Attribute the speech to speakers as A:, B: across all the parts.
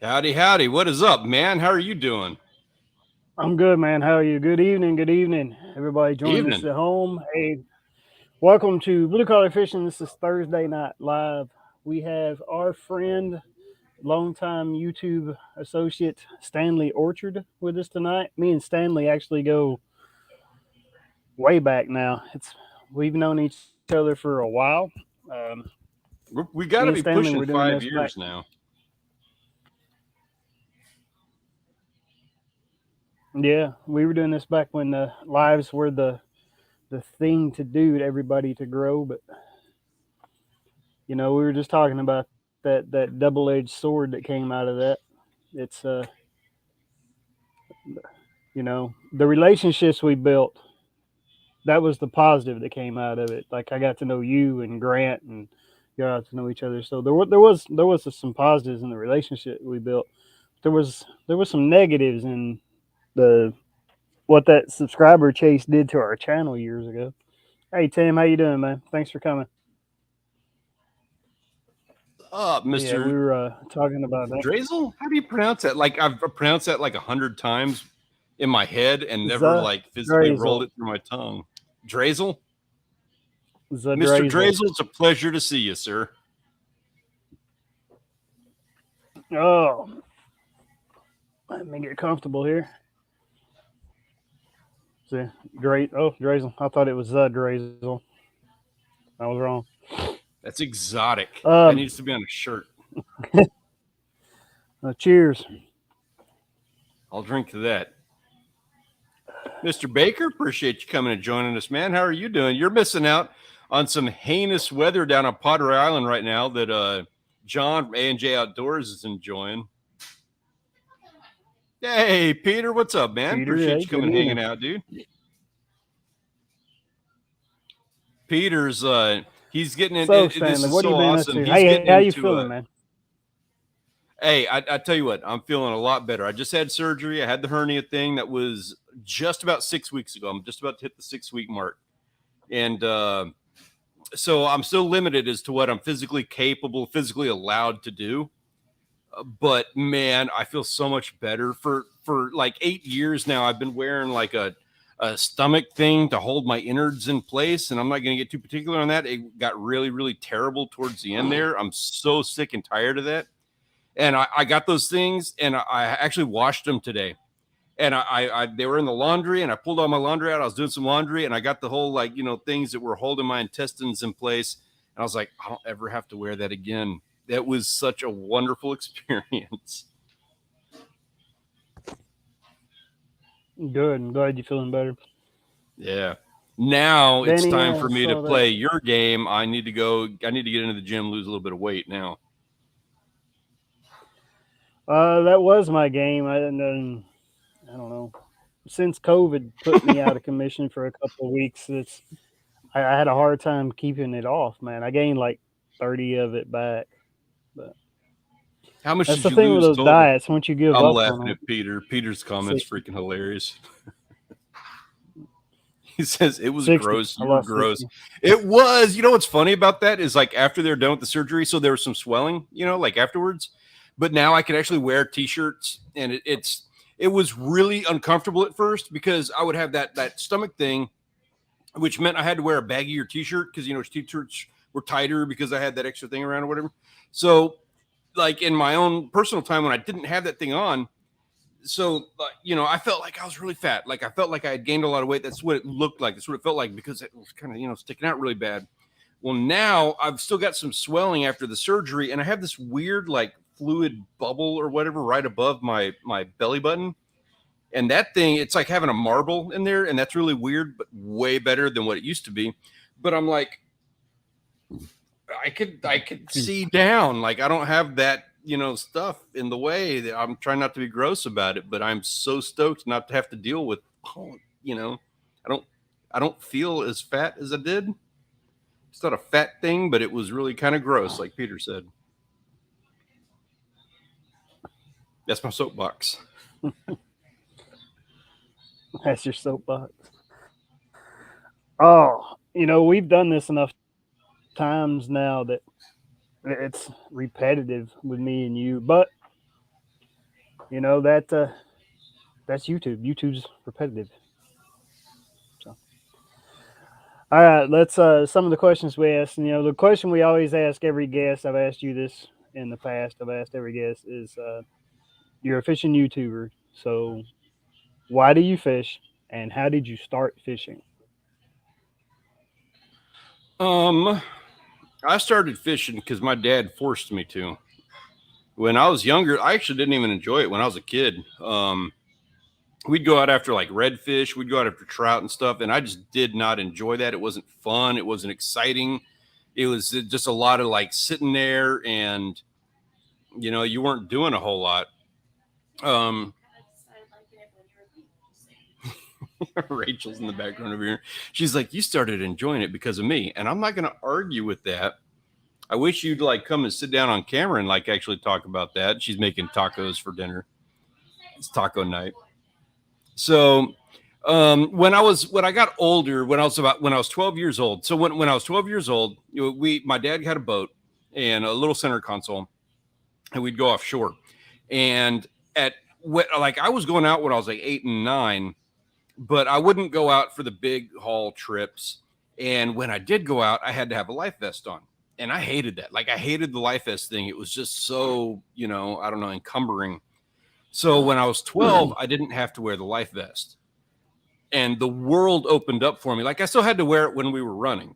A: Howdy, howdy. What is up, man? How are you doing?
B: I'm good, man. How are you? Good evening, everybody joining us
A: Evening.
B: at home. Hey, welcome to Blue Collar Fishing. This is Thursday Night Live. We have our friend, longtime YouTube associate Stanley Orchard with us tonight. Me and Stanley actually go way back now. It's We've known each other for a while. Um,
A: We
B: Me
A: got
B: and
A: to be
B: Stanley
A: pushing
B: were doing this
A: 5 years
B: back.
A: now.
B: Yeah, we were doing this back when the lives were the thing to do to everybody to grow, but we were just talking about that double edged sword that came out of that. It's the relationships we built. That was the positive that came out of it. Like I got to know you and Grant, and got to know each other. So there was some positives in the relationship we built. There was some negatives in the what that subscriber chase did to our channel years ago. Hey Tim, how you doing, man? Thanks for coming.
A: What's up,
B: But yeah, we
A: Mr.
B: were talking about that.
A: Drazel? How do you pronounce that? Like, I've pronounced that like 100 times in my head and never,
B: The
A: like, physically rolled
B: Drazel.
A: it through my tongue. Drazel?
B: The
A: Mr.
B: Drazel.
A: Drazel, it's a pleasure to see you, sir.
B: Oh, let me get comfortable here. See, Drazel. I thought it was the Drazel. I was wrong.
A: That's exotic. That
B: Um,
A: needs to be on a shirt.
B: Cheers.
A: I'll drink to that. Mr. Baker, appreciate you coming and joining us, man. How are you doing? You're missing out on some heinous weather down on Potter Island right now that John from A&J Outdoors is enjoying. Hey, Peter, what's up, man?
B: Peter,
A: Appreciate
B: hey,
A: you
B: good
A: coming and hanging
B: evening.
A: out, dude. Peter's he's getting
B: So
A: this
B: Stanley,
A: is
B: what have
A: so
B: you been up
A: awesome.
B: to?
A: He's
B: Hey,
A: getting
B: how you
A: into
B: feeling, man?
A: hey, I tell you what, I'm feeling a lot better. I just had surgery. I had the hernia thing that was just about 6 weeks ago. I'm just about to hit the 6 week mark. And so I'm still limited as to what I'm physically capable, physically allowed to do. But man, I feel so much better. For like 8 years now, I've been wearing like a stomach thing to hold my innards in place, and I'm not going to get too particular on that. It got really terrible towards the end there. I'm so sick and tired of that. And I got those things, and I actually washed them today. And they were in the laundry, and I pulled all my laundry out. I was doing some laundry, and I got the whole like things that were holding my intestines in place. And I was like, I don't ever have to wear that again. That was such a wonderful experience.
B: Good. I'm glad you're feeling better.
A: Yeah. Now it's
B: Danny,
A: time for me to
B: saw that.
A: play your game. I need to go. I need to get into the gym, lose a little bit of weight now.
B: That was my game. I don't know. Since COVID put me out of commission for a couple of weeks, I had a hard time keeping it off, man. I gained like 30 of it back. But
A: How much
B: that's
A: did
B: the
A: you
B: thing with
A: lose
B: those
A: total?
B: diets. Once you give
A: I'm
B: up on
A: laughing
B: them,
A: at Peter. Peter's comments
B: 60,
A: freaking hilarious. He says it was
B: 60.
A: gross.
B: I
A: You were
B: lost
A: gross.
B: 60.
A: It was. You know what's funny about that is like after they're done with the surgery, so there was some swelling, like afterwards. But now I can actually wear t-shirts, and it was really uncomfortable at first because I would have that stomach thing, which meant I had to wear a baggier t-shirt because t-shirts were tighter because I had that extra thing around or whatever. So like in my own personal time when I didn't have that thing on, so I felt like I was really fat. Like I felt like I had gained a lot of weight. That's what it looked like. That's what it felt like because it was kind of sticking out really bad. Well, now I've still got some swelling after the surgery, and I have this weird like fluid bubble or whatever right above my belly button. And that thing, it's like having a marble in there, and that's really weird, but way better than what it used to be. But I'm like, I could see down. Like I don't have that stuff in the way. That I'm trying not to be gross about it, but I'm so stoked not to have to deal with. Oh, I don't I don't feel as fat as I did. It's not a fat thing, but it was really kind of gross, like Peter said. That's my soapbox.
B: That's your soapbox. Oh, we've done this enough times now that it's repetitive with me and you. But You know that's YouTube. YouTube's repetitive. So, all right, let's some of the questions we asked. You know, the question we always ask every guest. I've asked you this in the past. I've asked every guest is you're a fishing YouTuber. So, why do you fish, and how did you start fishing?
A: Um, I started fishing because my dad forced me to. When I was younger, I actually didn't even enjoy it when I was a kid. We'd go out after like redfish, we'd go out after trout and stuff, and I just did not enjoy that. It wasn't fun, it wasn't exciting. It was just a lot of like sitting there and you weren't doing a whole lot. Um, Rachel's in the background over here. She's like, "You started enjoying it because of me," and I'm not going to argue with that. I wish you'd like come and sit down on camera and like actually talk about that. She's making tacos for dinner. It's taco night. So when I got older, when I was 12 years old. So when I was 12 years old, my dad had a boat and a little center console, and we'd go offshore. And at like I was going out when I was like 8 and 9, but I wouldn't go out for the big haul trips. And when I did go out, I had to have a life vest on. And I hated that. Like I hated the life vest thing. It was just so, I don't know, encumbering. So when I was 12, I didn't have to wear the life vest. And the world opened up for me. Like I still had to wear it when we were running,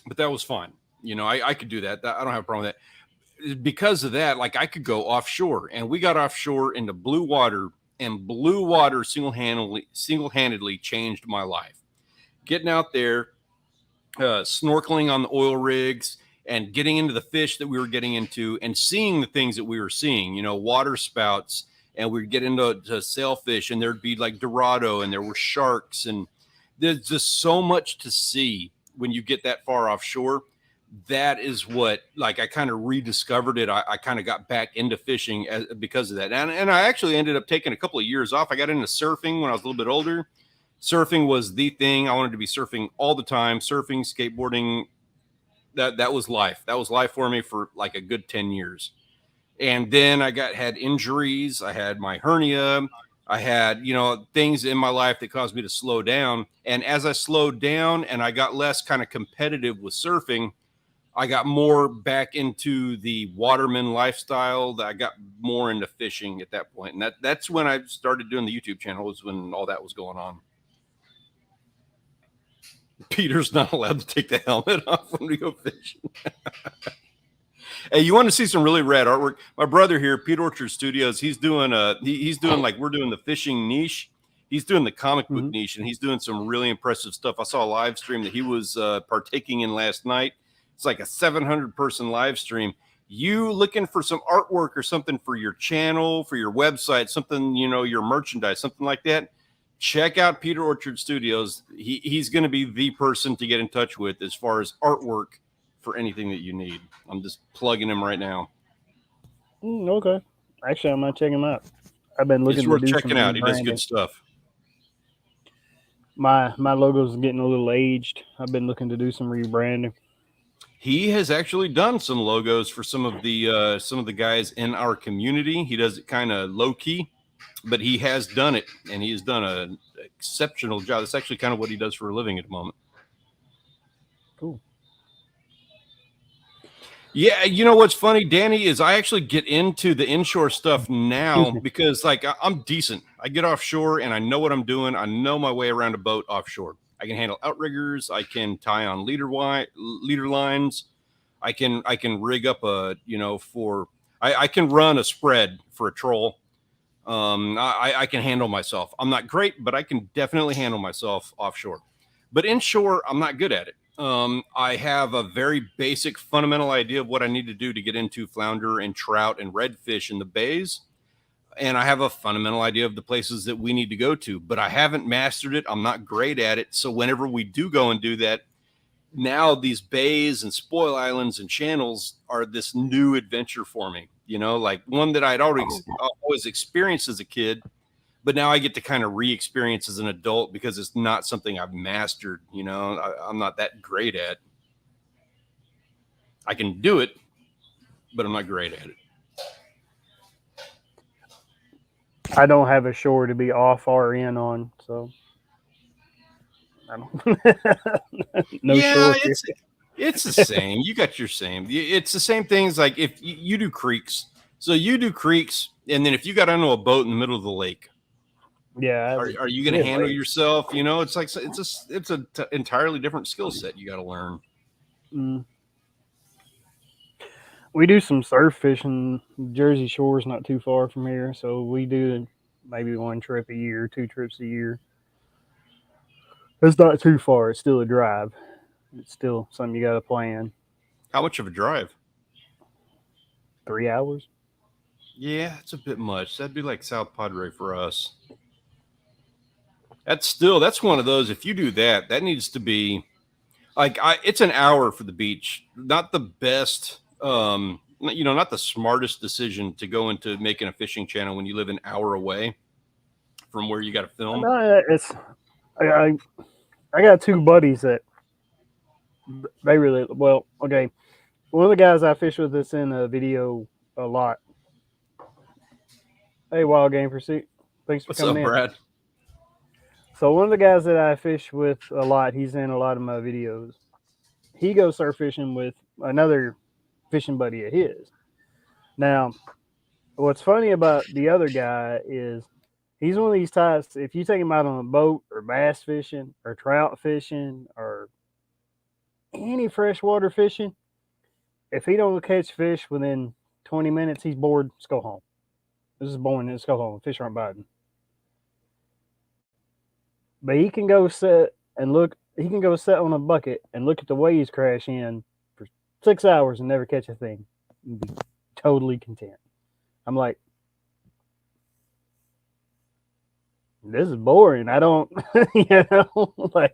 A: but that was fine. I could do that. I don't have a problem with that. Because of that, like I could go offshore, and we got offshore into blue water, and blue water single-handedly changed my life. Getting out there, snorkeling on the oil rigs, and getting into the fish that we were getting into, and seeing the things that we were seeing. Water spouts, and we'd get into sailfish, and there'd be like Dorado, and there were sharks, and there's just so much to see when you get that far offshore. That is what, like, I kind of rediscovered it. I kind of got back into fishing because of that. And I actually ended up taking a couple of years off. I got into surfing when I was a little bit older. Surfing was the thing. I wanted to be surfing all the time. Surfing, skateboarding, that was life. That was life for me for like a good 10 years. And then I had injuries. I had my hernia. I had, things in my life that caused me to slow down. And as I slowed down and I got less kind of competitive with surfing, I got more back into the waterman lifestyle. That I got more into fishing at that point. And that's when I started doing the YouTube channel, was when all that was going on. Peter's not allowed to take the helmet off when we go fishing. Hey, you want to see some really rad artwork? My brother here, Pete Orchard Studios, he's doing he's doing like we're doing the fishing niche. He's doing the comic book niche, and he's doing some really impressive stuff. I saw a live stream that he was partaking in last night. It's like a 700-person live stream. You looking for some artwork or something for your channel, for your website, something, your merchandise, something like that, check out Peter Orchard Studios. He's going to be the person to get in touch with as far as artwork for anything that you need. I'm just plugging him right now.
B: Okay. Actually, I'm going to check him out. I've been looking
A: It's worth checking out. He does good stuff.
B: My logo's getting a little aged. I've been looking to do some rebranding.
A: He has actually done some logos for some of the guys in our community. He does it kind of low key, but he has done it, and he has done an exceptional job. That's actually kind of what he does for a living at the moment.
B: Cool.
A: Yeah, you know what's funny, Danny, is I actually get into the inshore stuff now because like I'm decent. I get offshore and I know what I'm doing. I know my way around a boat offshore. I can handle outriggers. I can tie on leader lines. I can rig up a I can run a spread for a troll. I can handle myself. I'm not great, but I can definitely handle myself offshore. But inshore, I'm not good at it. I have a very basic fundamental idea of what I need to do to get into flounder and trout and redfish in the bays. And I have a fundamental idea of the places that we need to go to, but I haven't mastered it. I'm not great at it. So whenever we do go and do that, now these bays and spoil islands and channels are this new adventure for me, like one that I'd always experienced as a kid, but now I get to kind of re-experience as an adult because it's not something I've mastered. I'm not that great at. I can do it, but I'm not great at it.
B: I don't have a shore to be off or in on, so I don't. No
A: Yeah,
B: shore here.
A: it's the same. You got your same. It's the same things. Like if you do creeks, so you do creeks, and then if you got onto a boat in the middle of the lake,
B: Yeah,
A: are you going to
B: we have
A: handle
B: lakes.
A: yourself? You know, it's like it's a entirely different skill set you got to learn.
B: Mm. We do some surf fishing. Jersey Shore's not too far from here, so we do maybe one trip a year, 2 trips a year. It's not too far. It's still a drive. It's still something you got to plan.
A: How much of a drive?
B: 3 hours.
A: Yeah, it's a bit much. That'd be like South Padre for us. That's one of those. If you do that, that needs to be like it's an hour for the beach. Not the best, not the smartest decision to go into making a fishing channel when you live an hour away from where you got to film.
B: No, it's I, I I got two buddies that they really well. Okay, one of the guys I fish with that's in a video a lot. Hey, Wild Game Pursuit. Thanks for
A: What's
B: coming
A: up,
B: in.
A: Brad?
B: So one of the guys that I fish with a lot, he's in a lot of my videos. He goes surf fishing with another fishing buddy of his. Now, what's funny about the other guy is he's one of these types. If you take him out on a boat or bass fishing or trout fishing or any freshwater fishing, if he don't catch fish within 20 minutes, he's bored. Let's go home. This is boring. Let's go home. Fish aren't biting. But he can go sit and look. He can go sit on a bucket and look at the waves crash in for 6 hours and never catch a thing and be totally content. I'm like, this is boring. I don't, like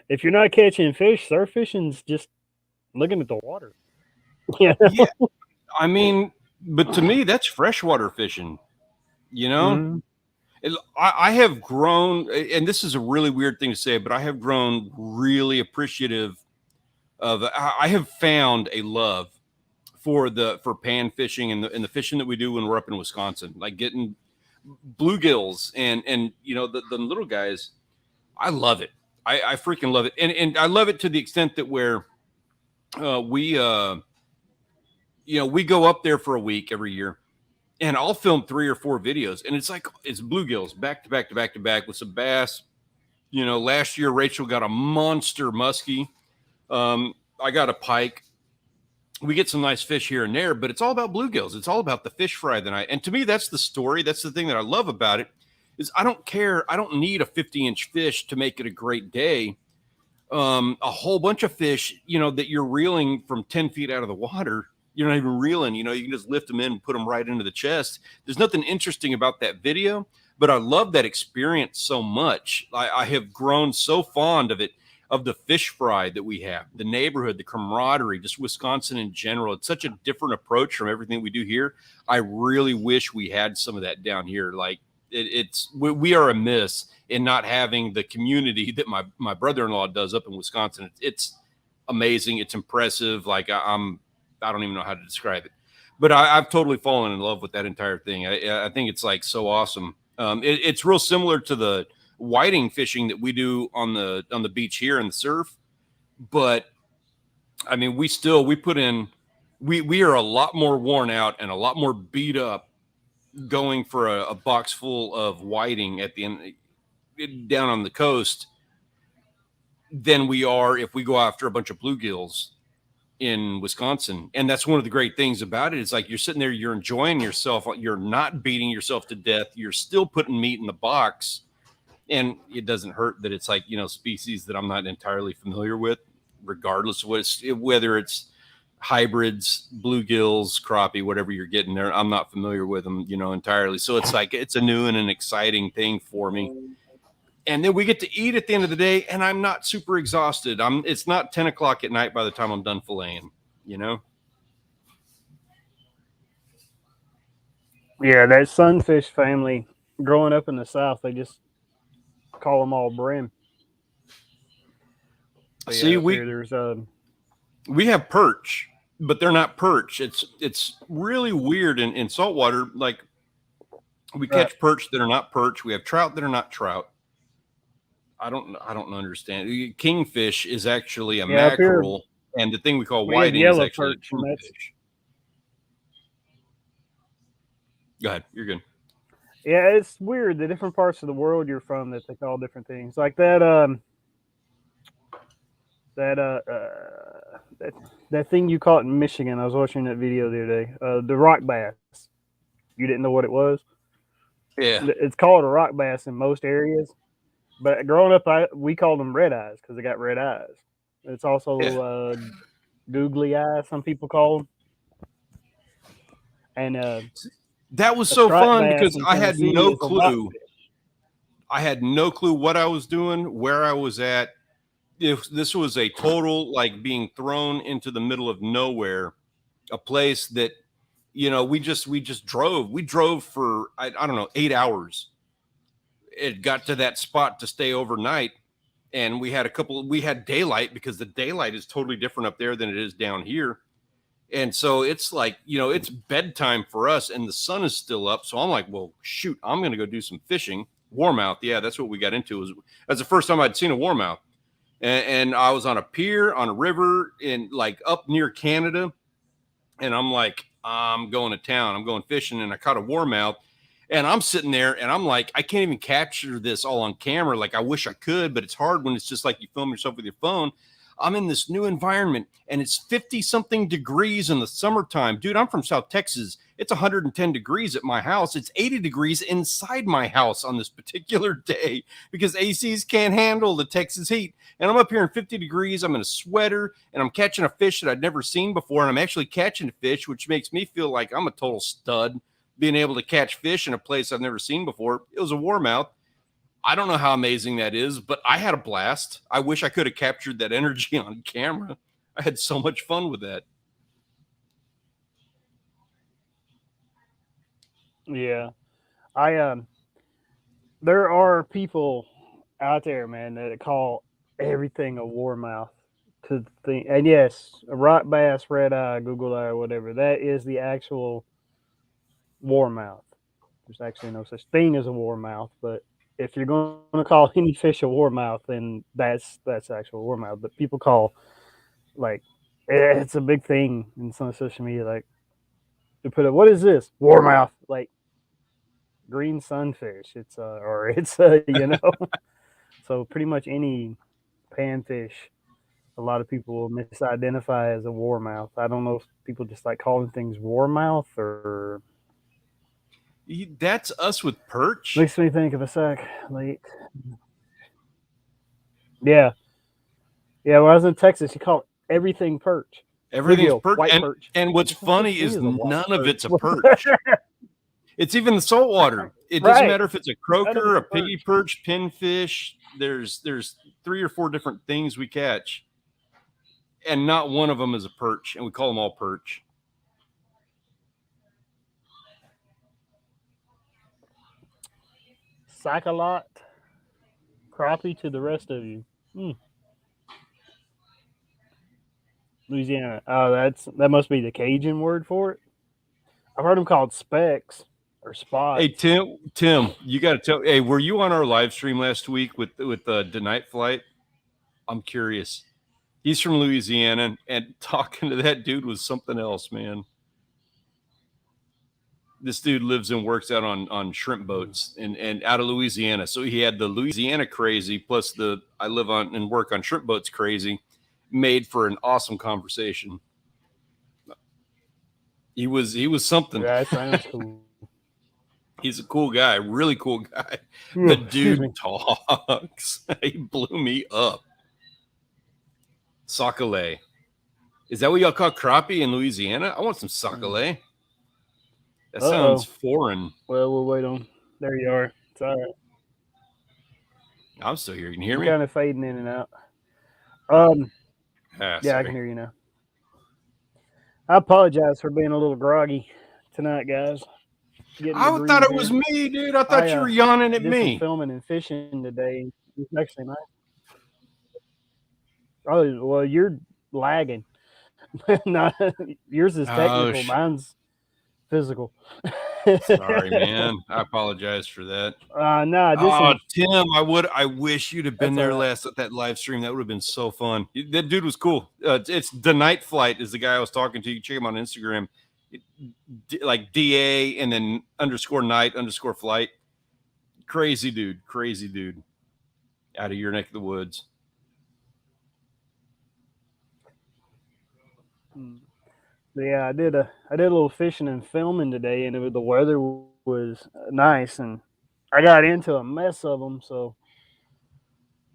B: if you're not catching fish, surf fishing's just looking at the water. Yeah.
A: Yeah, I mean, but to me, that's freshwater fishing. You know,
B: Mm-hmm.
A: I have grown, and this is a really weird thing to say, but I have grown really appreciative of. I have found a love for pan fishing and the fishing that we do when we're up in Wisconsin, like getting bluegills and the little guys. I love it. I freaking love it, and I love it to the extent that where we we go up there for a week every year, and I'll film 3 or 4 videos, and it's like it's bluegills back to back to back to back with some bass. Last year Rachel got a monster muskie. I got a pike. We get some nice fish here and there, but it's all about bluegills. It's all about the fish fry the night. And to me, that's the story. That's the thing that I love about it is I don't care. I don't need a 50-inch fish to make it a great day. A whole bunch of fish, that you're reeling from 10 feet out of the water. You're not even reeling, you can just lift them in and put them right into the chest. There's nothing interesting about that video, but I love that experience so much. I have grown so fond of it, of the fish fry that we have, the neighborhood, the camaraderie, just Wisconsin in general. It's such a different approach from everything we do here. I really wish we had some of that down here. Like we are amiss in not having the community that my brother-in-law does up in Wisconsin. It's amazing. It's impressive. Like I don't even know how to describe it, but I've totally fallen in love with that entire thing. I think it's like so awesome. It's real similar to the whiting fishing that we do on the beach here in the surf, but I mean we put in we are a lot more worn out and a lot more beat up going for a box full of whiting at the end down on the coast than we are if we go after a bunch of bluegills in Wisconsin. And that's one of the great things about it. It's like you're sitting there, you're enjoying yourself, you're not beating yourself to death, you're still putting meat in the box. And it doesn't hurt that it's like, species that I'm not entirely familiar with, regardless of whether it's hybrids, bluegills, crappie, whatever you're getting there. I'm not familiar with them, entirely. So it's like, it's a new and an exciting thing for me. And then we get to eat at the end of the day, and I'm not super exhausted. It's not 10 o'clock at night by the time I'm done filleting,
B: Yeah, that sunfish family growing up in the South, they just call them all brim. But
A: See,
B: yeah,
A: we
B: there's
A: we have perch, but they're not perch. It's really weird in saltwater. Like We
B: Right.
A: catch perch that are not perch. We have trout that are not trout. I don't understand. Kingfish is actually a
B: Yeah, up here
A: mackerel, and the thing we call
B: we have
A: whiting is
B: yellow
A: actually a
B: perch, and that's
A: kingfish. Go ahead. You're good.
B: yeah, it's weird. The different parts of the world you're from that they call different things. Like that that thing you caught in Michigan. I was watching that video the other day. The rock bass. You didn't know what it was?
A: Yeah.
B: It's called a rock bass in most areas, but growing up, we called them red eyes because they got red eyes. It's also
A: Yeah.
B: googly eyes. Some people call them, and
A: That was
B: a
A: so
B: striped
A: fun
B: bass
A: because
B: in
A: I had
B: Tennessee
A: no
B: is a rock
A: clue.
B: fish.
A: I had no clue what I was doing, where I was at. If this was a total like being thrown into the middle of nowhere, a place that we just drove. We drove for I don't know 8 hours. It got to that spot to stay overnight, and we had daylight because the daylight is totally different up there than it is down here. And so it's like, it's bedtime for us and the sun is still up. So I'm like, well, shoot, I'm going to go do some fishing. Warmouth. Yeah, that's what we got into. That's the first time I'd seen a warmouth. And I was on a pier on a river in like up near Canada. And I'm like, I'm going to town. I'm going fishing. And I caught a warmouth. And I'm sitting there and I'm like, I can't even capture this all on camera. Like I wish I could, but it's hard when it's just like you film yourself with your phone. I'm in this new environment and it's 50 something degrees in the summertime. Dude, I'm from South Texas. It's 110 degrees at my house. It's 80 degrees inside my house on this particular day because ACs can't handle the Texas heat. And I'm up here in 50 degrees. I'm in a sweater and I'm catching a fish that I'd never seen before. And I'm actually catching a fish, which makes me feel like I'm a total stud being able to catch fish in a place I've never seen before. It was a warmouth. I don't know how amazing that is, but I had a blast. I wish I could have captured that energy on camera. I had so much fun with that.
B: Yeah, I there are people out there, man, that call everything a warmouth to the thing. And yes, a rock bass, red eye, Google eye, or whatever. That is the actual warmouth. There's actually no such thing as a warmouth, but if you're going to call any fish a warmouth, then that's actual warmouth. But people call like it's a big thing in some social media. Like to put it, what is this warmouth? Like green sunfish. It's so pretty much any panfish. A lot of people will misidentify as a warmouth. I don't know if people just like calling things warmouth or.
A: That's us with perch.
B: Makes me think of a sec. Late. Yeah. Yeah, when I was in Texas, you call it everything perch.
A: Everything's
B: Bluegill,
A: perch.
B: white perch.
A: And what's
B: There's no such
A: funny
B: thing
A: is
B: as a white
A: none of it's a
B: perch.
A: perch. It's even the saltwater. It doesn't
B: Right.
A: matter if it's a
B: None of
A: croaker, a
B: it's a
A: piggy perch, pinfish. There's 3 or 4 different things we catch, and not one of them is a perch, and we call them all perch.
B: Sac-a-lot, crappie to the rest of you. Louisiana. Oh, that must be the Cajun word for it. I've heard them called specks or spots.
A: Hey Tim, you got to tell. Hey, were you on our live stream last week with the night flight? I'm curious. He's from Louisiana, and talking to that dude was something else, man. This dude lives and works out on shrimp boats and out of Louisiana. So he had the Louisiana crazy plus the I live on and work on shrimp boats crazy, made for an awesome conversation. He was something.
B: Yeah, that sounds cool.
A: He's a cool guy, really cool guy.
B: Ooh,
A: The
B: excuse
A: dude
B: me.
A: talks. He blew me up. Sac-a-lait. Is that what y'all call crappie in Louisiana? I want some sac-a-lait. That sounds foreign.
B: Well, we'll wait on. There you are. It's all right.
A: I'm still here. You can hear
B: You're
A: me?
B: kind of fading in and out. Yeah,
A: sorry.
B: I can hear you now. I apologize for being a little groggy tonight, guys.
A: I thought it was me, dude. I thought you were yawning at
B: did
A: me.
B: some filming and fishing today. It's actually nice. Oh well, you're lagging. Not yours is technical. Mine's physical.
A: Sorry, man. I apologize for that.
B: Nah, this
A: Oh,
B: is
A: Tim, I wish you'd have been
B: that's all
A: there
B: right.
A: last at that live stream. That would have been so fun. That dude was cool. It's the Night Flight is the guy I was talking to. You check him on Instagram, like DA and then _night_flight. Crazy dude. Out of your neck of the woods.
B: Yeah, I did a little fishing and filming today, and the weather was nice, and I got into a mess of them. So,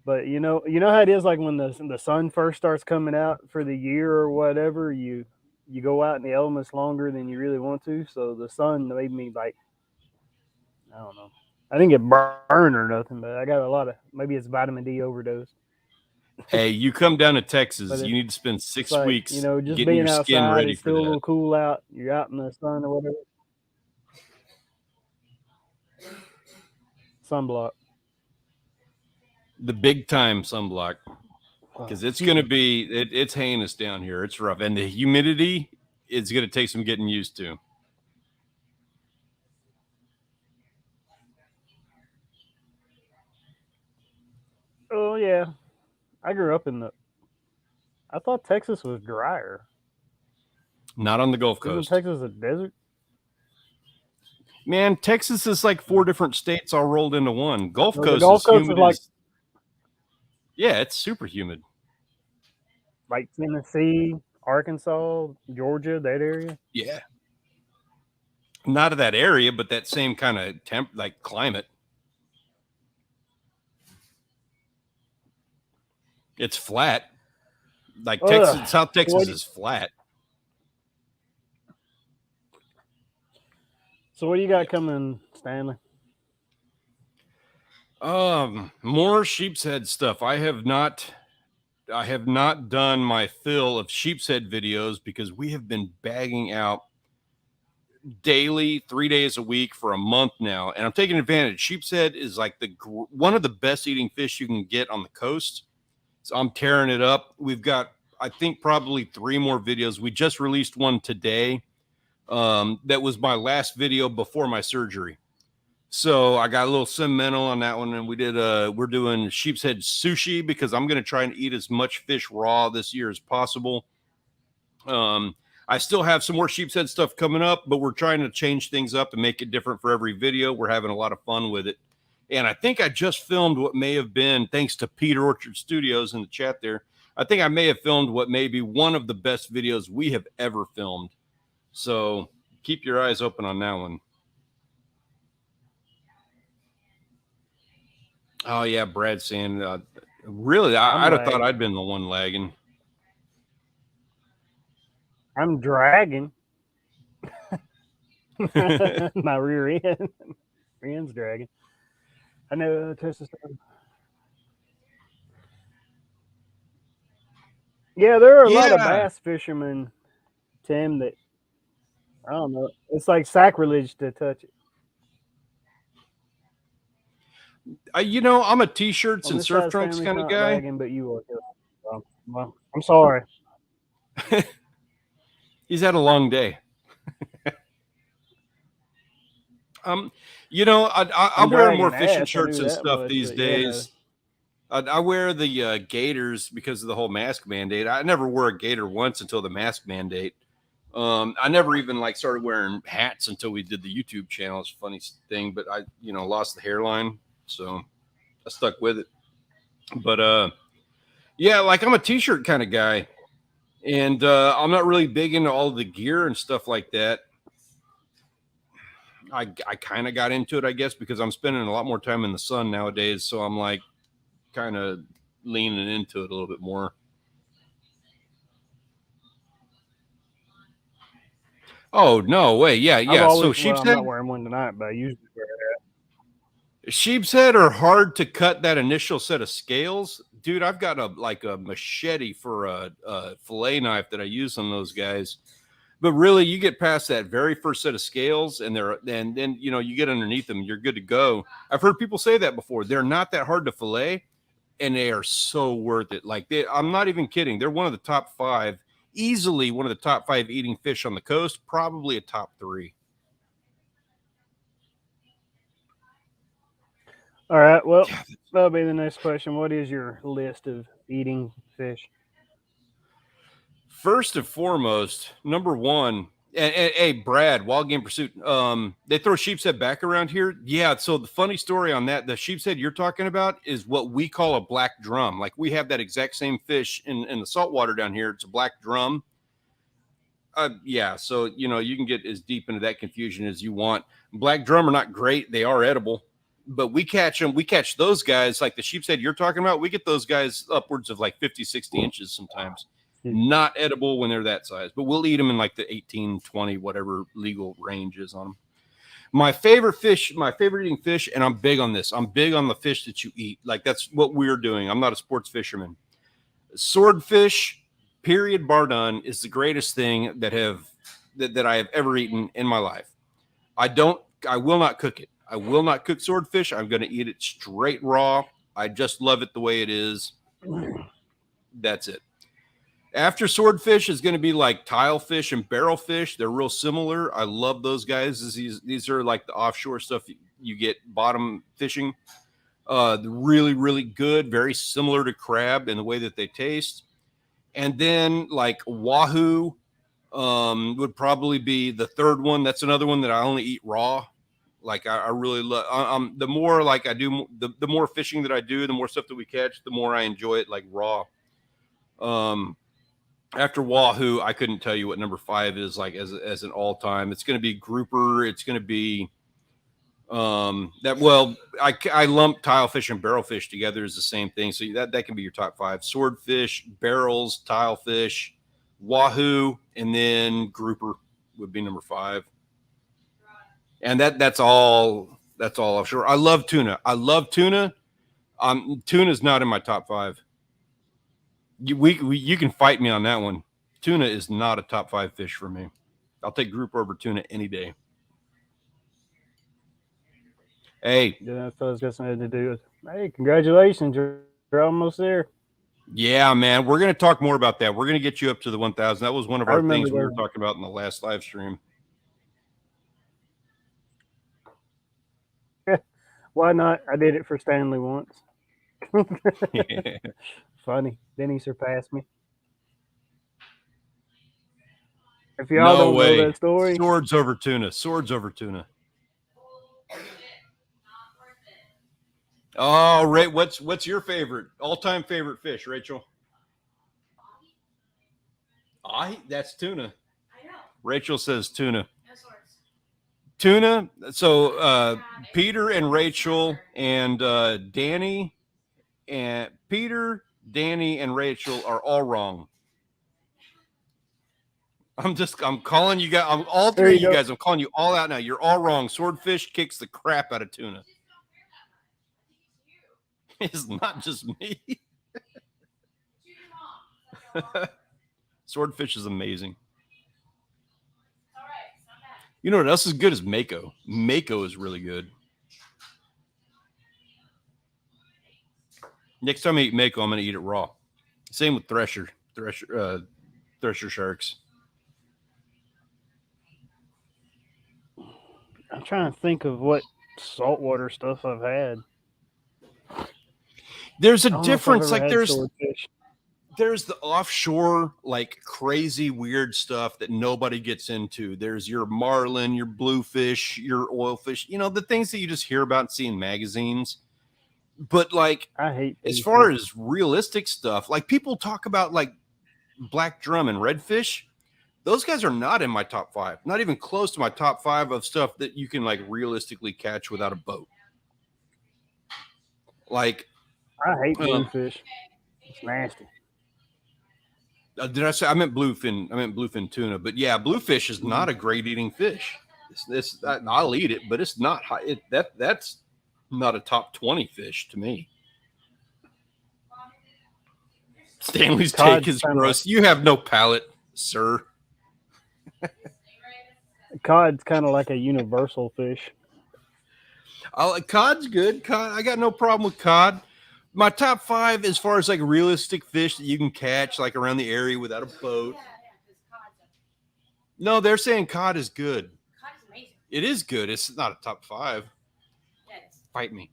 B: but you know how it is, like when the sun first starts coming out for the year or whatever, you go out in the elements longer than you really want to. So the sun made me like, I don't know, I didn't get burned or nothing, but I got a lot of, maybe it's vitamin D overdose.
A: Hey, you come down to Texas,
B: But
A: you need to spend
B: it's
A: 6
B: like,
A: weeks
B: just
A: getting
B: being
A: your skin
B: outside,
A: ready
B: it's
A: for
B: still a
A: that.
B: little cool out. You're out in the sun or whatever. Sunblock.
A: The big time sunblock. Because it's
B: Excuse
A: going to
B: me.
A: be it's heinous down here. It's rough, and the humidity is going to take some getting used to.
B: Oh yeah, I grew up in the. I thought Texas was drier.
A: Not on the Gulf
B: Isn't
A: Coast,
B: Texas a desert?
A: man. Texas is like 4 different states all rolled into one. Gulf
B: No, the
A: Coast
B: Gulf
A: is
B: Coast is
A: humid
B: like
A: as yeah, it's super humid.
B: Tennessee, Arkansas, Georgia, that area.
A: Yeah, not of that area, but that same kind of temp like climate. It's flat. Like
B: Ugh.
A: Texas, South
B: So what?
A: Texas is flat.
B: So what do you got coming, Stanley?
A: More sheep's head stuff. I have not done my fill of sheep's head videos because we have been bagging out daily 3 days a week for a month now, and I'm taking advantage. Sheep's head is like one of the best eating fish you can get on the coast, so I'm tearing it up. We've got, I think, probably 3 more videos. We just released one today. That was my last video before my surgery. So I got a little sentimental on that one, and we're doing sheep's head sushi because I'm going to try and eat as much fish raw this year as possible. I still have some more sheep's head stuff coming up, but we're trying to change things up and make it different for every video. We're having a lot of fun with it. And I think I just filmed what may have been, thanks to Peter Orchard Studios in the chat there, I think I may have filmed what may be one of the best videos we have ever filmed. So keep your eyes open on that one. Oh yeah, Brad saying, really, I'd have thought I'd been the one lagging.
B: I'm dragging. My rear end's dragging. I know Texas. Yeah, there are a lot of
A: Yeah,
B: bass fishermen, Tim, that I don't know. It's like sacrilege to touch it.
A: I'm a t-shirts
B: On
A: and
B: this
A: surf
B: side,
A: trunks
B: Stanley's
A: kind of
B: not
A: guy.
B: lagging, but you are. Well, I'm sorry.
A: He's had a long day. I
B: I'm
A: wear more
B: dragging
A: fishing
B: ass. I
A: shirts
B: knew
A: and
B: that
A: stuff
B: much,
A: these
B: but yeah.
A: days. I wear the gaiters because of the whole mask mandate. I never wore a gaiter once until the mask mandate. I never even started wearing hats until we did the YouTube channel. It's a funny thing, but I lost the hairline, so I stuck with it. But yeah, I'm a t-shirt kind of guy, and I'm not really big into all the gear and stuff like that. I kind of got into it, I guess, because I'm spending a lot more time in the sun nowadays. So I'm kind of leaning into it a little bit more. Oh, no way. Yeah.
B: I've
A: Yeah. So
B: always, well, I'm
A: sheep's
B: not wearing one tonight, but I usually wear
A: head are hard to cut that initial set of scales. Dude, I've got a machete for a fillet knife that I use on those guys. But really, you get past that very first set of scales, and then you get underneath them, you're good to go. I've heard people say that before. They're not that hard to fillet, and they are so worth it. I'm not even kidding. They're one of the top 5, easily one of the top 5 eating fish on the coast, probably a top 3.
B: All right. Well,
A: Yeah.
B: that'll be the next question. What is your list of eating fish?
A: First and foremost, number one, and hey, Brad, Wild Game Pursuit. They throw sheep's head back around here. Yeah. So the funny story on that, the sheep's head you're talking about is what we call a black drum. Like we have that exact same fish in the saltwater down here. It's a black drum. Yeah. So you can get as deep into that confusion as you want. Black drum are not great. They are edible, but we catch them. We catch those guys like the sheep's head you're talking about. We get those guys upwards of like 50, 60 inches sometimes. Not edible when they're that size, but we'll eat them in like the 18, 20, whatever legal range is on them. My favorite fish, my favorite eating fish, and I'm big on this. I'm big on the fish that you eat. Like that's what we're doing. I'm not a sports fisherman. Swordfish, period, bar none, is the greatest thing that I have ever eaten in my life. I will not cook it. I will not cook swordfish. I'm going to eat it straight raw. I just love it the way it is. That's it. After swordfish is going to be like tilefish and barrelfish. They're real similar. I love those guys. These are like the offshore stuff you get bottom fishing. Really, really good. Very similar to crab in the way that they taste. And then like wahoo would probably be the third one. That's another one that I only eat raw. Like I really love. The more like I do, the more fishing that I do, the more stuff that we catch, the more I enjoy it like raw. After wahoo, I couldn't tell you what number 5 is like as an all time. It's going to be grouper. It's going to be I lump tilefish and barrelfish together as the same thing. So that can be your top 5: swordfish, barrels, tilefish, wahoo, and then grouper would be number 5. And that's all offshore. I love tuna. Tuna's not in my top 5. You can fight me on that one. Tuna is not a top 5 fish for me. I'll take grouper over tuna any day. Hey,
B: Yeah, that got something to do with. Hey, congratulations! You're almost there.
A: yeah, man, we're going to talk more about that. We're going to get you up to the 1,000. That was one of
B: I
A: our
B: remember
A: things we were
B: those.
A: talking about in the last live stream.
B: Why not? I did it for Stanley once. Funny. Then he surpassed me. If y'all
A: No
B: don't know
A: way.
B: that story,
A: Swords over tuna. Swords over tuna. Oh, right. What's your favorite all-time favorite fish, Rachel? That's tuna. Rachel says tuna. Tuna. So Peter and Rachel and Danny and Peter, Danny and Rachel are all wrong. I'm calling you guys. All
B: there
A: three
B: you
A: of you
B: go.
A: guys. I'm calling you all out now. You're all wrong. Swordfish kicks the crap out of tuna. It's not just me. Swordfish is amazing. You know what else is good is mako. Mako is really good. Next time I eat mako, I'm going to eat it raw. Same with thresher sharks.
B: I'm trying to think of what saltwater stuff I've had.
A: There's a
B: I don't know if I've
A: difference.
B: ever
A: Like
B: had swordfish.
A: there's the offshore, like crazy weird stuff that nobody gets into. There's your marlin, your bluefish, your oilfish, the things that you just hear about and see in magazines. But like,
B: I hate
A: as
B: bluefish.
A: far as realistic stuff, like people talk about like black drum and redfish, those guys are not in my top 5, not even close to my top 5 of stuff that you can like realistically catch without a boat. Like,
B: I hate bluefish. It's nasty.
A: did I say I meant bluefin? I meant bluefin tuna. But yeah, bluefish is not a great eating fish. I'll eat it, but it's not high. That's not a top 20 fish to me. Stanley's take is gross. You have no palate, sir.
B: Cod's kind of like a universal fish.
A: Cod's good. Cod, I got no problem with cod. My top 5 as far as like realistic fish that you can catch like around the area without a boat. No, they're saying cod is good. Cod is amazing. It is good. It's not a top 5. Yes. Fight me.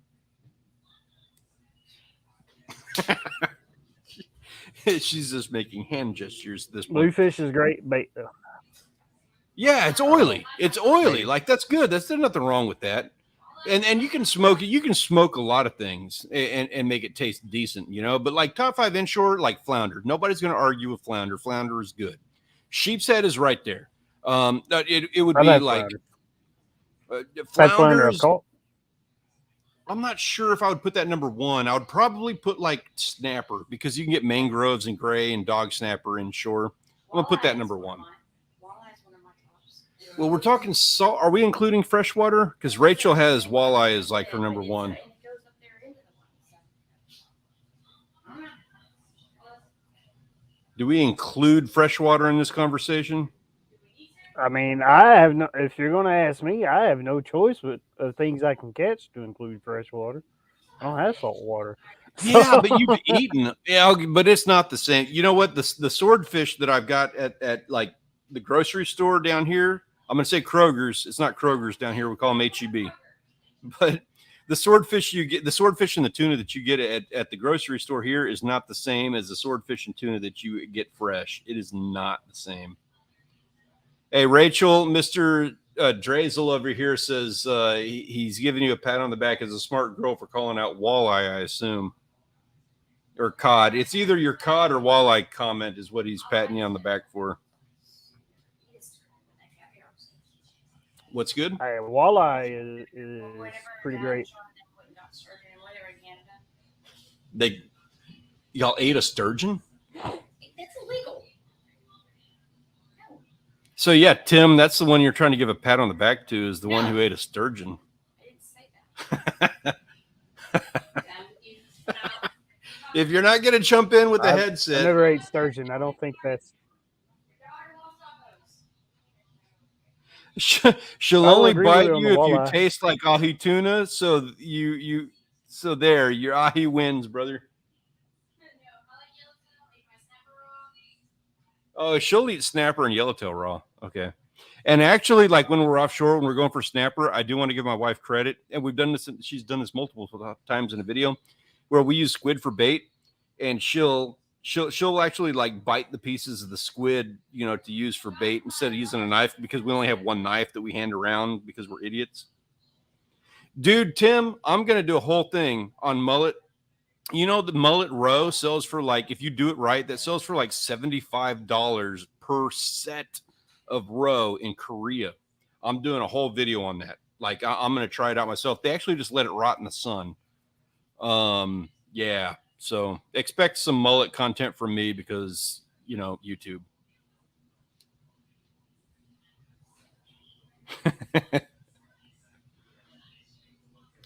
A: She's just making hand gestures at this point.
B: Bluefish is great bait though.
A: Yeah, it's oily. It's oily. Like that's good. There's nothing wrong with that. And you can smoke it. You can smoke a lot of things and make it taste decent, you know. But like top 5 inshore, like flounder. Nobody's going to argue with flounder. Flounder is good. Sheep's head is right there. It would be like
B: flounders.
A: I'm not sure if I would put that number 1. I would probably put like snapper because you can get mangroves and gray and dog snapper inshore. I'm gonna put that number 1. Well, we're talking salt. Are we including freshwater? Because Rachel has walleye as like her number 1. Do we include freshwater in this conversation?
B: I mean, I have no. If you're going to ask me, I have no choice but of things I can catch to include freshwater. I don't have salt water.
A: Yeah, but you've eaten. Yeah, but it's not the same. You know what? The swordfish that I've got at like the grocery store down here. I'm going to say Kroger's. It's not Kroger's down here. We call them HEB. But the swordfish and the tuna that you get at the grocery store here is not the same as the swordfish and tuna that you get fresh. It is not the same. Hey, Rachel, Mr. Drazel over here says he's giving you a pat on the back as a smart girl for calling out walleye, I assume. Or cod. It's either your cod or walleye comment is what he's patting you on the back for. What's good?
B: Hey, walleye is pretty great.
A: Y'all ate a sturgeon?
C: That's illegal.
A: So yeah, Tim, that's the one you're trying to give a pat on the back to, is the one who ate a sturgeon.
C: I didn't say that.
A: If you're not going to jump in with the headset.
B: I never ate sturgeon. I don't think that's.
A: She'll only bite you if you taste like ahi tuna. So so there, your ahi wins, brother. Oh, she'll eat snapper and yellowtail raw. Okay. And actually, like when we're offshore, when we're going for snapper, I do want to give my wife credit. And we've done this. She's done this multiple times in a video where we use squid for bait, and she'll actually like bite the pieces of the squid, you know, to use for bait instead of using a knife, because we only have one knife that we hand around because we're idiots. Dude, Tim, I'm going to do a whole thing on mullet. You know, the mullet roe sells for like, if you do it right, that sells for like $75 per set of roe in Korea. I'm doing a whole video on that. Like I'm going to try it out myself. They actually just let it rot in the sun. Yeah. So expect some mullet content from me because, you know, YouTube.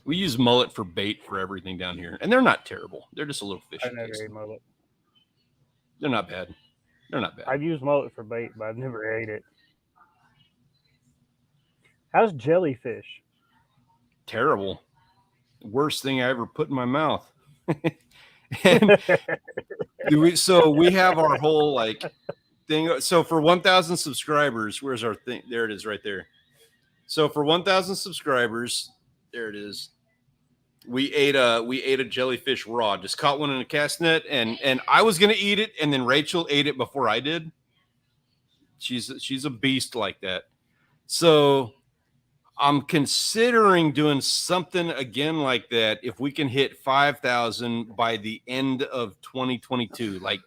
A: We use mullet for bait for everything down here. And they're not terrible. They're just a little fishy.
B: I never ate mullet.
A: They're not bad. They're not bad.
B: I've used mullet for bait, but I've never ate it. How's jellyfish?
A: Terrible. Worst thing I ever put in my mouth. And so we have our whole like thing. So for 1,000 subscribers, where's our thing? There it is right there. So for 1,000 subscribers, there it is. We ate a jellyfish raw. Just caught one in a cast net, and I was gonna eat it, and then Rachel ate it before I did. She's a beast like that. So I'm considering doing something again like that if we can hit 5,000 by the end of 2022. Like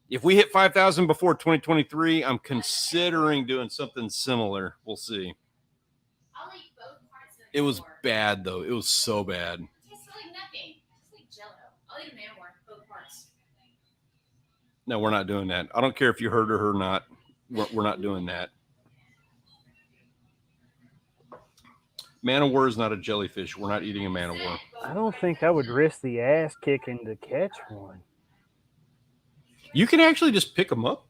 A: if we hit 5,000 before 2023, I'm considering doing something similar. We'll see.
C: I'll eat both parts of
A: It was bad though. It was so bad.
C: It tastes like nothing. It's like Jello. I'll eat a man more, both parts.
A: No, we're not doing that. I don't care if you heard her or not. We're not doing that. Man of war is not a jellyfish. We're not eating a man of war.
B: I don't think I would risk the ass kicking to catch one.
A: You can actually just pick them up.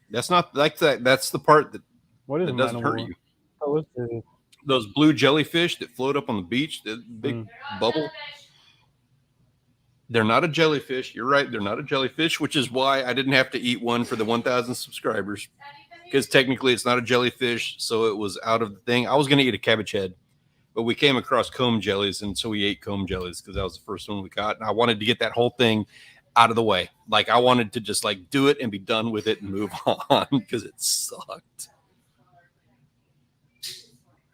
A: That's not like that. That's the part that doesn't hurt you.
B: Oh, it's
A: Those blue jellyfish that float up on the beach, the big bubble. They're not a jellyfish. You're right. They're not a jellyfish, which is why I didn't have to eat one for the 1,000 subscribers. Because technically it's not a jellyfish, so it was out of the thing. I was going to eat a cabbage head, But we came across comb jellies, and so we ate comb jellies because that was the first one we got. And I wanted to get that whole thing out of the way. Like I wanted to just like do it and be done with it and move on because it sucked.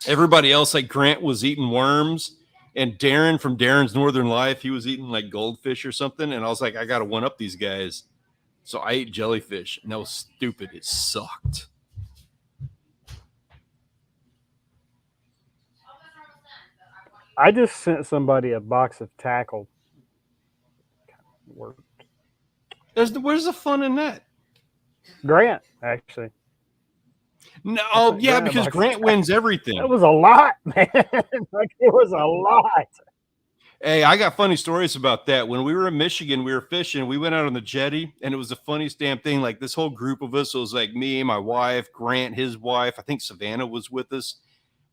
A: Everybody else, like Grant was eating worms, and Darren from Darren's Northern Life, he was eating like goldfish or something. And I was like, I got to one up these guys. So I ate jellyfish, and that was stupid. It sucked.
B: I just sent somebody a box of tackle. Worked.
A: Where's the fun in that?
B: Grant, actually.
A: No, yeah, because Grant wins everything.
B: That was a lot, man. Like it was a lot.
A: Hey, I got funny stories about that. When we were in Michigan, we were fishing. We went out on the jetty, and it was the funniest damn thing. Like this whole group of us, it was like me, my wife, Grant, his wife. I think Savannah was with us.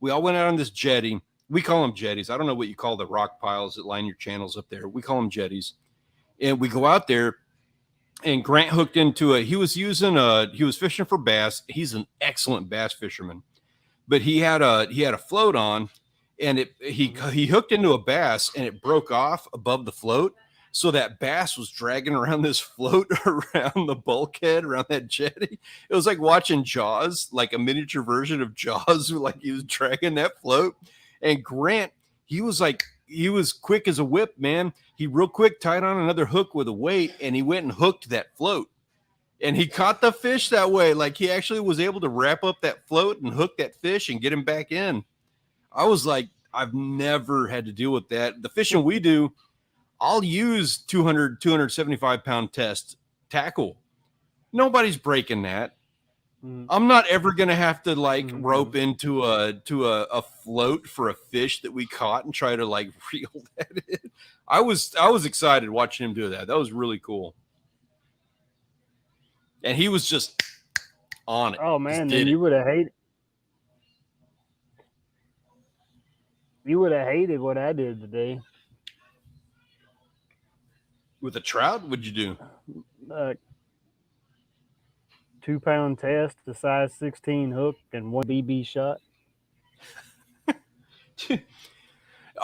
A: We all went out on this jetty. We call them jetties. I don't know what you call the rock piles that line your channels up there. We call them jetties. And we go out there, and Grant hooked into he was fishing for bass. He's an excellent bass fisherman, but he had a float on, and he hooked into a bass, and it broke off above the float. So that bass was dragging around this float around the bulkhead, around that jetty. It was like watching Jaws, like a miniature version of Jaws, like he was dragging that float. And Grant, he was quick as a whip, man. He real quick tied on another hook with a weight, and he went and hooked that float. And he caught the fish that way. Like he actually was able to wrap up that float and hook that fish and get him back in. I was like, I've never had to deal with that. The fishing we do, I'll use 275 pound test tackle. Nobody's breaking that. I'm not ever going to have to like rope into a float for a fish that we caught and try to like reel that in. I was excited watching him do that. That was really cool. And he was just on it.
B: Oh man, then you would have hated. You would have hated what I did today.
A: With a trout, what'd you do?
B: 2 pound test, the size 16 hook, and 1 BB shot.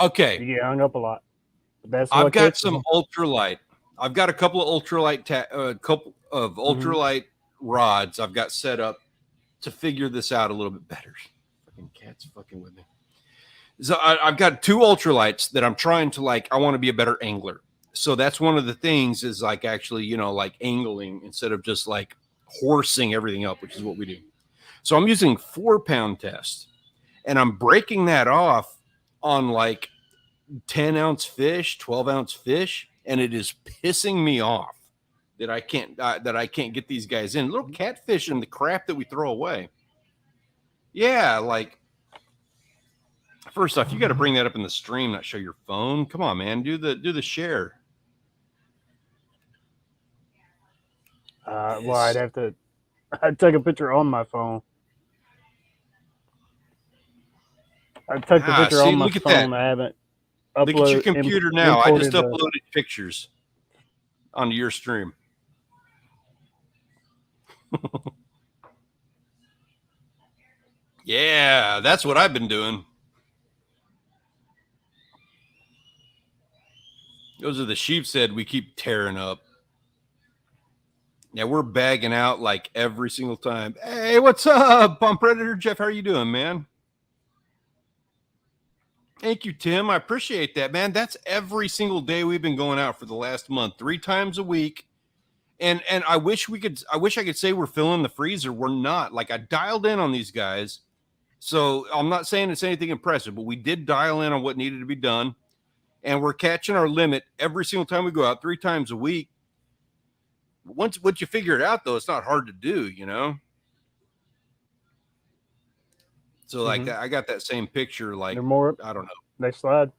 A: Okay.
B: You get hung up a lot.
A: I've got some ultralight. I've got a couple of ultralight rods I've got set up to figure this out a little bit better. Fucking cat's fucking with me. So I've got 2 ultralights that I'm trying to I want to be a better angler. So that's one of the things is like actually, like angling instead of just like horsing everything up, which is what we do. So I'm using 4 pound test, and I'm breaking that off on like 10 ounce fish, 12 ounce fish. And it is pissing me off that I can't get these guys in. Little catfish and the crap that we throw away. Yeah. Like first off, you got to bring that up in the stream, not show your phone. Come on, man. Do the share.
B: Well, I'd take a picture on my phone. I'd take the picture on my phone. I haven't uploaded.
A: Look at your computer now. I just uploaded pictures onto your stream. Yeah, that's what I've been doing. Those are the sheep said we keep tearing up. Yeah, we're bagging out like every single time. Hey, what's up? I'm Predator Jeff. How are you doing, man? Thank you, Tim. I appreciate that, man. That's every single day we've been going out for the last month, 3 times a week. And I wish I could say we're filling the freezer. We're not. Like I dialed in on these guys. So I'm not saying it's anything impressive, but we did dial in on what needed to be done. And we're catching our limit every single time we go out, 3 times a week. Once you figure it out, though, it's not hard to do, So like that, I got that same picture. Like I don't know.
B: Next slide.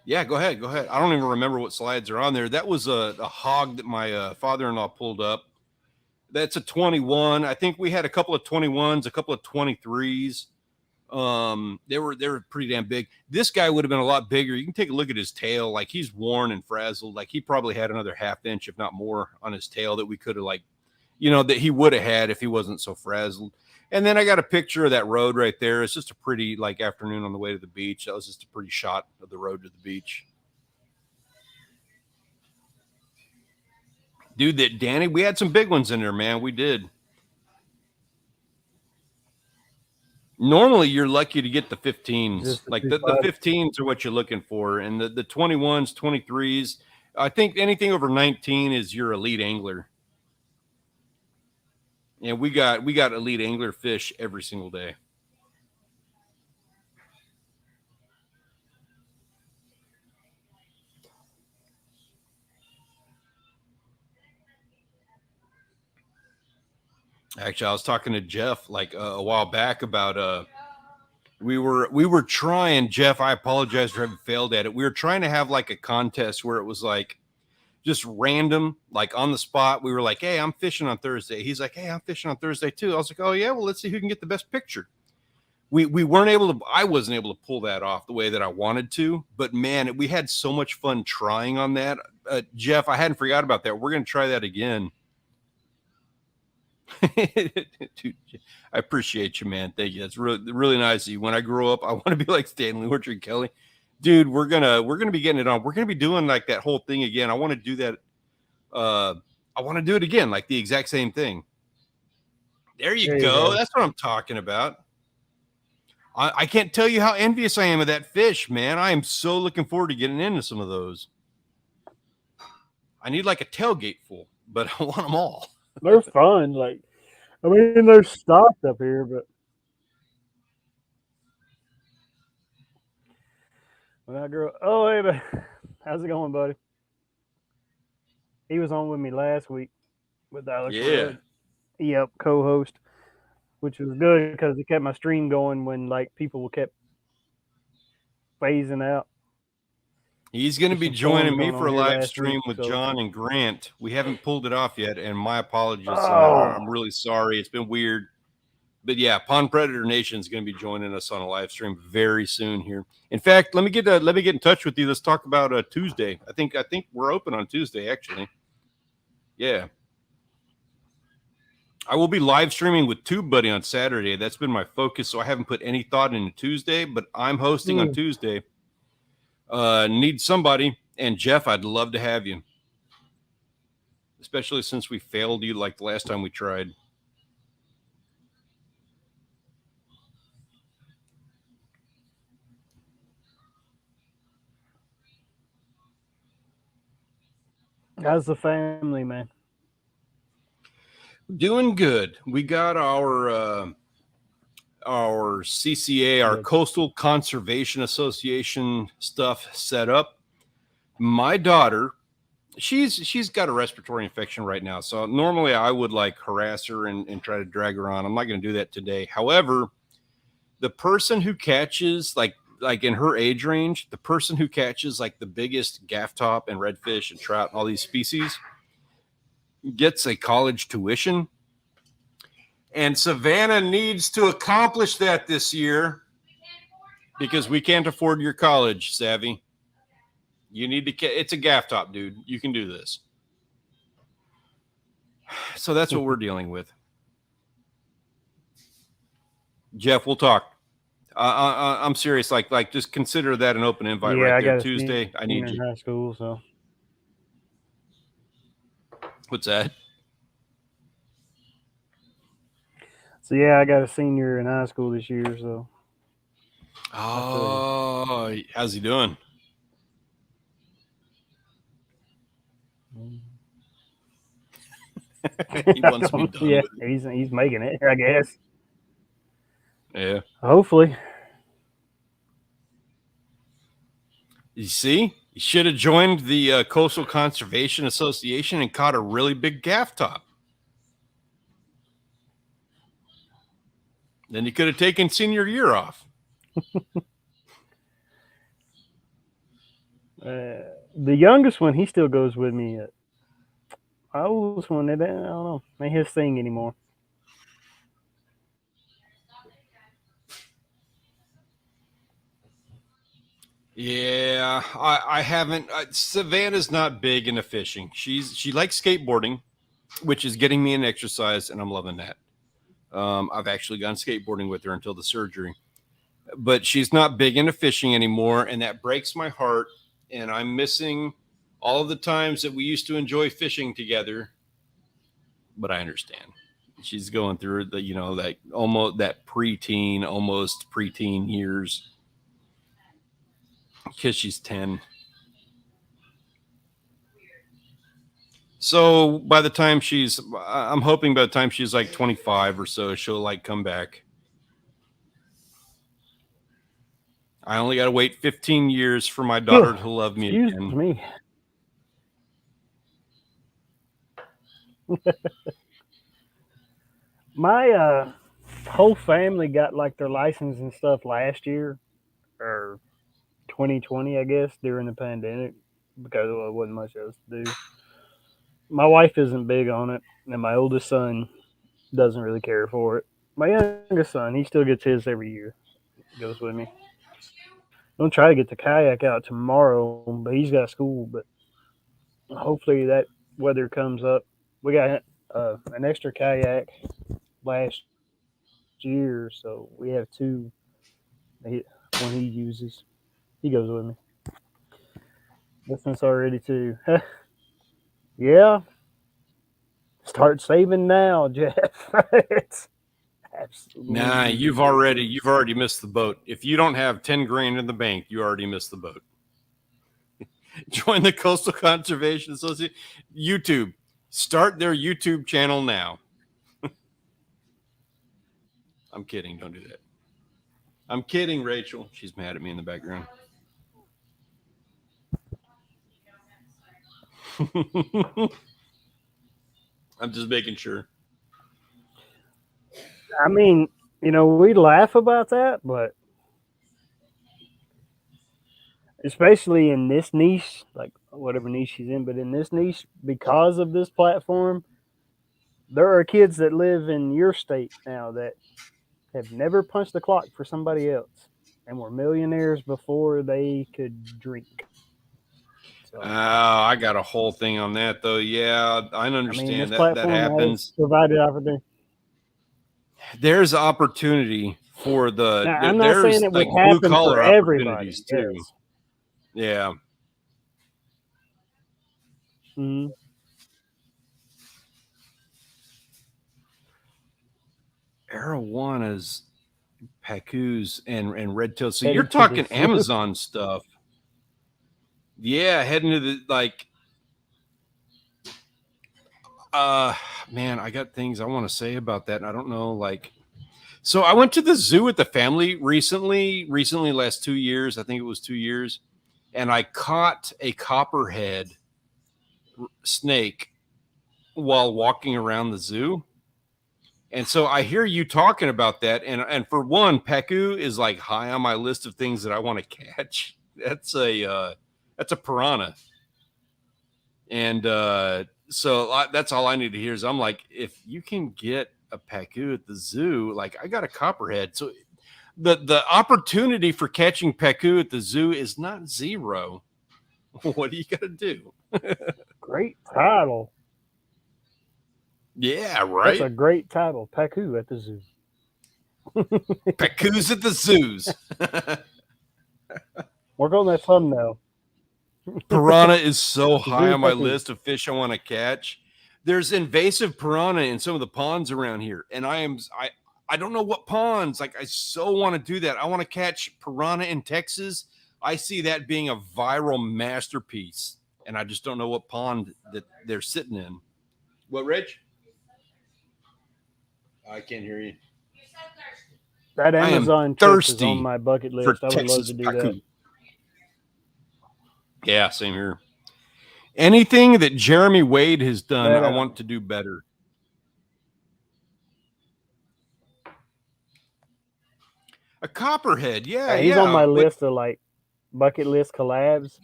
A: Yeah, go ahead. I don't even remember what slides are on there. That was a hog that my father-in-law pulled up. That's a 21. I think we had a couple of 21s, a couple of 23s. They were pretty damn big. This guy would have been a lot bigger. You can take a look at his tail. Like he's worn and frazzled. Like he probably had another 1/2 inch, if not more, on his tail that we could have like that he would have had if he wasn't so frazzled. And then I got a picture of that road right there. It's just a pretty afternoon on the way to the beach. That was just a pretty shot of the road to the beach. Dude, that Danny, we had some big ones in there, man. We did. Normally, you're lucky to get the 15s. Like the 15s are what you're looking for, and the 21s, 23s. I think anything over 19 is your elite angler. And we got elite angler fish every single day. Actually, I was talking to Jeff like a while back about we were trying, Jeff, I apologize for having failed at it. We were trying to have like a contest where it was like just random, like on the spot. We were like, hey, I'm fishing on Thursday. He's like, hey, I'm fishing on Thursday too. I was like, oh yeah, well, let's see who can get the best picture. We weren't able to, I wasn't able to pull that off the way that I wanted to, but man, we had so much fun trying on that. Jeff, I hadn't forgot about that. We're going to try that again. Dude, I appreciate you, man. Thank you. That's really, really nice of you. When I grow up, I want to be like Stanley, Orchard Kelly. Dude, we're gonna be getting it on. We're gonna be doing like that whole thing again. I want to do that. I want to do it again, like the exact same thing. There you go. That's what I'm talking about. I can't tell you how envious I am of that fish, man. I am so looking forward to getting into some of those. I need like a tailgate full, but I want them all.
B: They're fun. Like, I mean, they're stocked up here, but when I grew up, oh, hey, how's it going, buddy? He was on with me last week with Alex.
A: Yeah.
B: Yep, co-host, which was good because it kept my stream going when like people kept phasing out.
A: He's going to be joining me for a live stream with John and Grant. We haven't pulled it off yet, and my apologies. I'm really sorry. It's been weird. But yeah, Pond Predator Nation is going to be joining us on a live stream very soon here. In fact, let me get in touch with you. Let's talk about Tuesday. I think we're open on Tuesday, actually. Yeah. I will be live streaming with TubeBuddy on Saturday. That's been my focus, so I haven't put any thought into Tuesday, but I'm hosting on Tuesday. Need somebody, and Jeff, I'd love to have you, especially since we failed you like the last time we tried.
B: How's the family, man?
A: Doing good. We got our CCA, our Coastal Conservation Association stuff set up. My daughter, she's got a respiratory infection right now. So normally I would like harass her and try to drag her on. I'm not going to do that today. However, the person who catches like in her age range, the person who catches like the biggest gaff top and redfish and trout and all these species gets a college tuition. And Savannah needs to accomplish that this year because we can't afford your college, Savvy. You need to, it's a gaff top, dude. You can do this. So that's what we're dealing with. Jeff, we'll talk. I'm serious. Like just consider that an open invite right there. Tuesday. I need you.
B: High school, so.
A: What's that?
B: So yeah, I got a senior in high school this year. So.
A: Oh, how's he doing? He wants me done.
B: Yeah,
A: with it.
B: He's making it, I guess.
A: Yeah.
B: Hopefully.
A: You see, you should have joined the Coastal Conservation Association and caught a really big gaff top. Then you could have taken senior year off.
B: The youngest one, he still goes with me. My oldest one, I don't know, ain't his thing anymore.
A: Yeah, I haven't. Savannah's not big into fishing. She likes skateboarding, which is getting me an exercise, and I'm loving that. I've actually gone skateboarding with her until the surgery, but she's not big into fishing anymore, and that breaks my heart. And I'm missing all of the times that we used to enjoy fishing together. But I understand she's going through the, that almost that preteen, almost preteen years because she's 10. So by the time I'm hoping by the time she's like 25 or so, she'll like come back. I only got to wait 15 years for my daughter to love me
B: Excuse
A: again.
B: me. My whole family got like their license and stuff last year or 2020, I guess, during the pandemic because there wasn't much else to do. My wife isn't big on it, and my oldest son doesn't really care for it. My youngest son, he still gets his every year. Goes with me. I'm gonna try to get the kayak out tomorrow, but he's got school. But hopefully that weather comes up. We got an extra kayak last year, so we have two. One he uses. He goes with me. This one's already too. Yeah. Start saving now, Jeff. It's absolutely.
A: Nah, you've already missed the boat. If you don't have 10 grand in the bank, you already missed the boat. Join the Coastal Conservation Association. YouTube. Start their YouTube channel now. I'm kidding. Don't do that. I'm kidding, Rachel. She's mad at me in the background. I'm just making sure.
B: I mean, we laugh about that, but especially in this niche, like whatever niche she's in, but in this niche, because of this platform, there are kids that live in your state now that have never punched the clock for somebody else and were millionaires before they could drink. So,
A: I got a whole thing on that, though. Yeah, I understand
B: this
A: that
B: platform
A: happens.
B: has provided opportunity.
A: There's opportunity for the.
B: Now, I'm not
A: there's
B: saying it would
A: like blue
B: happen
A: collar
B: for everybody.
A: opportunities too.
B: Yes.
A: Yeah.
B: Mm-hmm.
A: Arowanas, pacus, and red-tailed. So
B: Headed
A: you're
B: to
A: talking
B: the zoo.
A: Amazon stuff. Yeah, heading to the man, I got things I want to say about that. And I don't know, so I went to the zoo with the family recently last 2 years. I think it was 2 years. And I caught a copperhead snake while walking around the zoo. And so I hear you talking about that. And for one, peku is like high on my list of things that I want to catch. That's a piranha. And so that's all I need to hear is I'm like, if you can get a peku at the zoo, like I got a copperhead. So the opportunity for catching peku at the zoo is not zero. What do you got to do?
B: Great title.
A: Yeah, right.
B: That's a great title. Peku at the zoo.
A: Pekus at the zoos.
B: Work on that thumbnail.
A: Piranha is so high
B: Zoo
A: on my
B: peku.
A: list of fish I want to catch. There's invasive piranha in some of the ponds around here, and I don't know what ponds. Like I so want to do that. I want to catch piranha in Texas. I see that being a viral masterpiece, and I just don't know what pond that they're sitting in. What, Rich? I can't hear you.
B: That Amazon trip is on my bucket list. I would love to do that.
A: Yeah, same here. Anything that Jeremy Wade has done, I want to do better. A copperhead, yeah.
B: He's on my list of like bucket list collabs.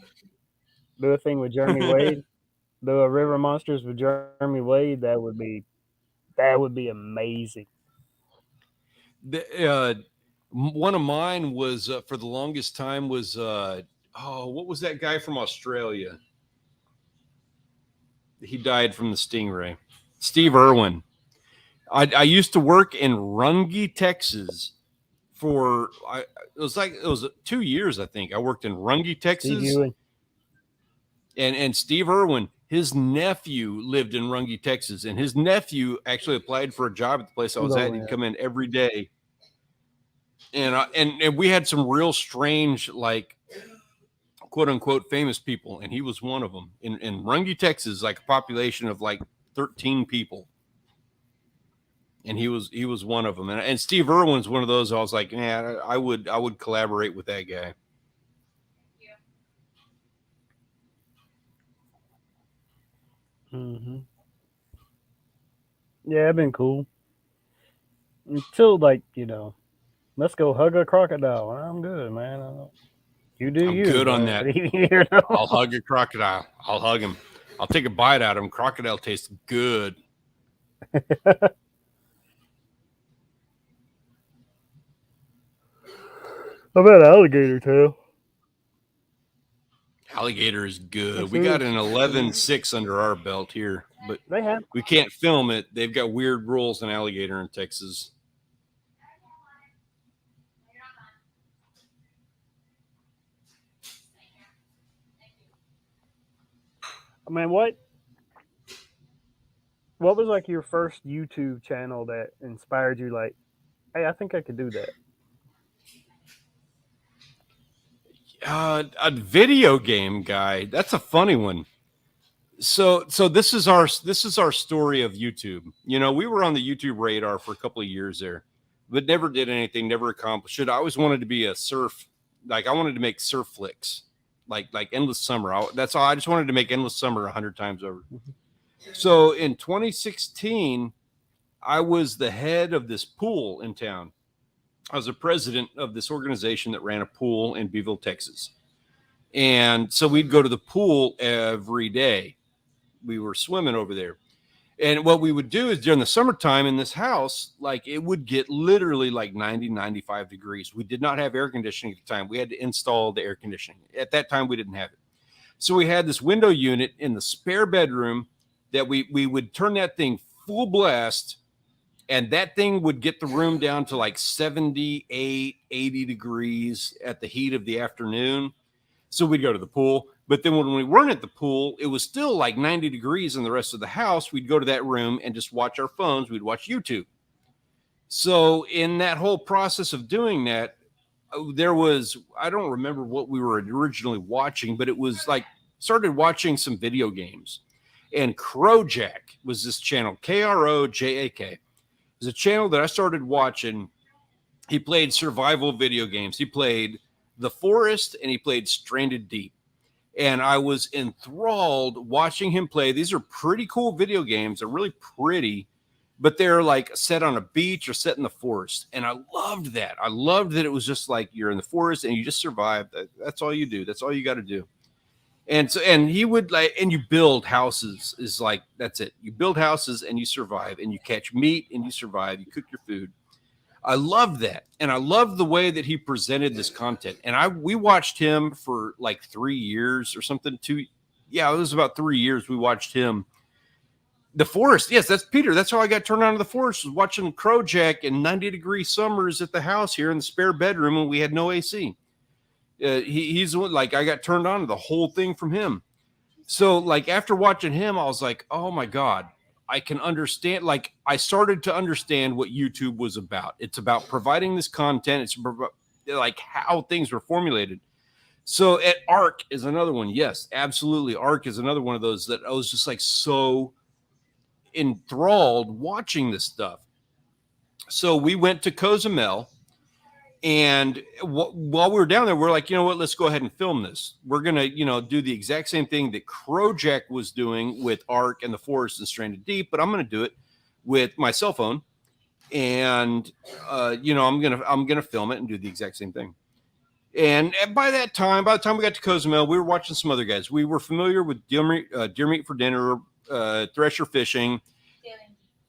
B: Do a thing with Jeremy Wade. Do a River Monsters with Jeremy Wade. That would be amazing.
A: One of mine was for the longest time was what was that guy from Australia? He died from the stingray. Steve Irwin. I used to work in Runge, Texas for it was 2 years, I think. I worked in Runge,
B: Steve
A: Texas.
B: Ewing.
A: And Steve Irwin, his nephew lived in Runge, Texas, and his nephew actually applied for a job at the place I was at. He'd come in every day, and we had some real strange, like, quote unquote famous people, and he was one of them in Runge, Texas, like a population of like 13 people, and he was one of them. And Steve Irwin's one of those. I was like, yeah, I would collaborate with that guy.
B: Mm-hmm. Yeah, it'd been cool. Until, like, let's go hug a crocodile. I'm good, man. You do
A: I'm
B: you.
A: good on that.
B: You know?
A: I'll hug a crocodile. I'll hug him. I'll take a bite out of him. Crocodile tastes good.
B: I bet alligator tail.
A: Alligator is good.
B: That's
A: We
B: it.
A: got an 11.6 under our belt here, but
B: They have.
A: we can't film it. They've got weird rules on alligator in Texas.
B: I mean, what was like your first YouTube channel that inspired you? Like, hey, I think I could do that.
A: A video game guy. That's a funny one. So this is our story of YouTube. We were on the YouTube radar for a couple of years there, but never did anything, never accomplished it. I always wanted to be a surf, like I wanted to make surf flicks, like Endless Summer. That's all. I just wanted to make Endless Summer 100 times over. So in 2016, I was the head of this pool in town. I was the president of this organization that ran a pool in Beeville, Texas. And so we'd go to the pool every day. We were swimming over there. And what we would do is during the summertime in this house, like it would get literally like 90, 95 degrees. We did not have air conditioning at the time. We had to install the air conditioning. At that time, we didn't have it. So we had this window unit in the spare bedroom that we would turn that thing full blast, and that thing would get the room down to like 78, 80 degrees at the heat of the afternoon. So we'd go to the pool. But then when we weren't at the pool, it was still like 90 degrees in the rest of the house. We'd go to that room and just watch our phones. We'd watch YouTube. So in that whole process of doing that, there was, I don't remember what we were originally watching, but it was like started watching some video games. And Krojak was this channel, Krojak. It was a channel that I started watching. He played survival video games. He played The Forest and he played Stranded Deep. And I was enthralled watching him play. These are pretty cool video games. They're really pretty, but they're like set on a beach or set in the forest. And I loved that. I loved that it was just like you're in the forest and you just survive. That's all you do. That's all you got to do. And so, and he would like, and you build houses is like, that's it. You build houses and you survive, and you catch meat and you survive. You cook your food. I loved that. And I loved the way that he presented this content. And we watched him for like 3 years or something. It was about 3 years. We watched him. The Forest. Yes, that's Peter. That's how I got turned on to The Forest, was watching Krojak in 90-degree summers at the house here in the spare bedroom when we had no AC. He's like, I got turned on to the whole thing from him. So like after watching him, I was like, oh my God, I can understand. Like I started to understand what YouTube was about. It's about providing this content. It's like how things were formulated. So at Ark is another one. Yes, absolutely. Ark is another one of those that I was just like so enthralled watching this stuff. So we went to Cozumel. And while we were down there, we're like, you know what, let's go ahead and film this. We're going to, do the exact same thing that Krojak was doing with Ark and The Forest and Stranded Deep, but I'm going to do it with my cell phone. And, I'm going to film it and do the exact same thing. And by the time we got to Cozumel, we were watching some other guys. We were familiar with Deer Meat for Dinner, Thresher Fishing.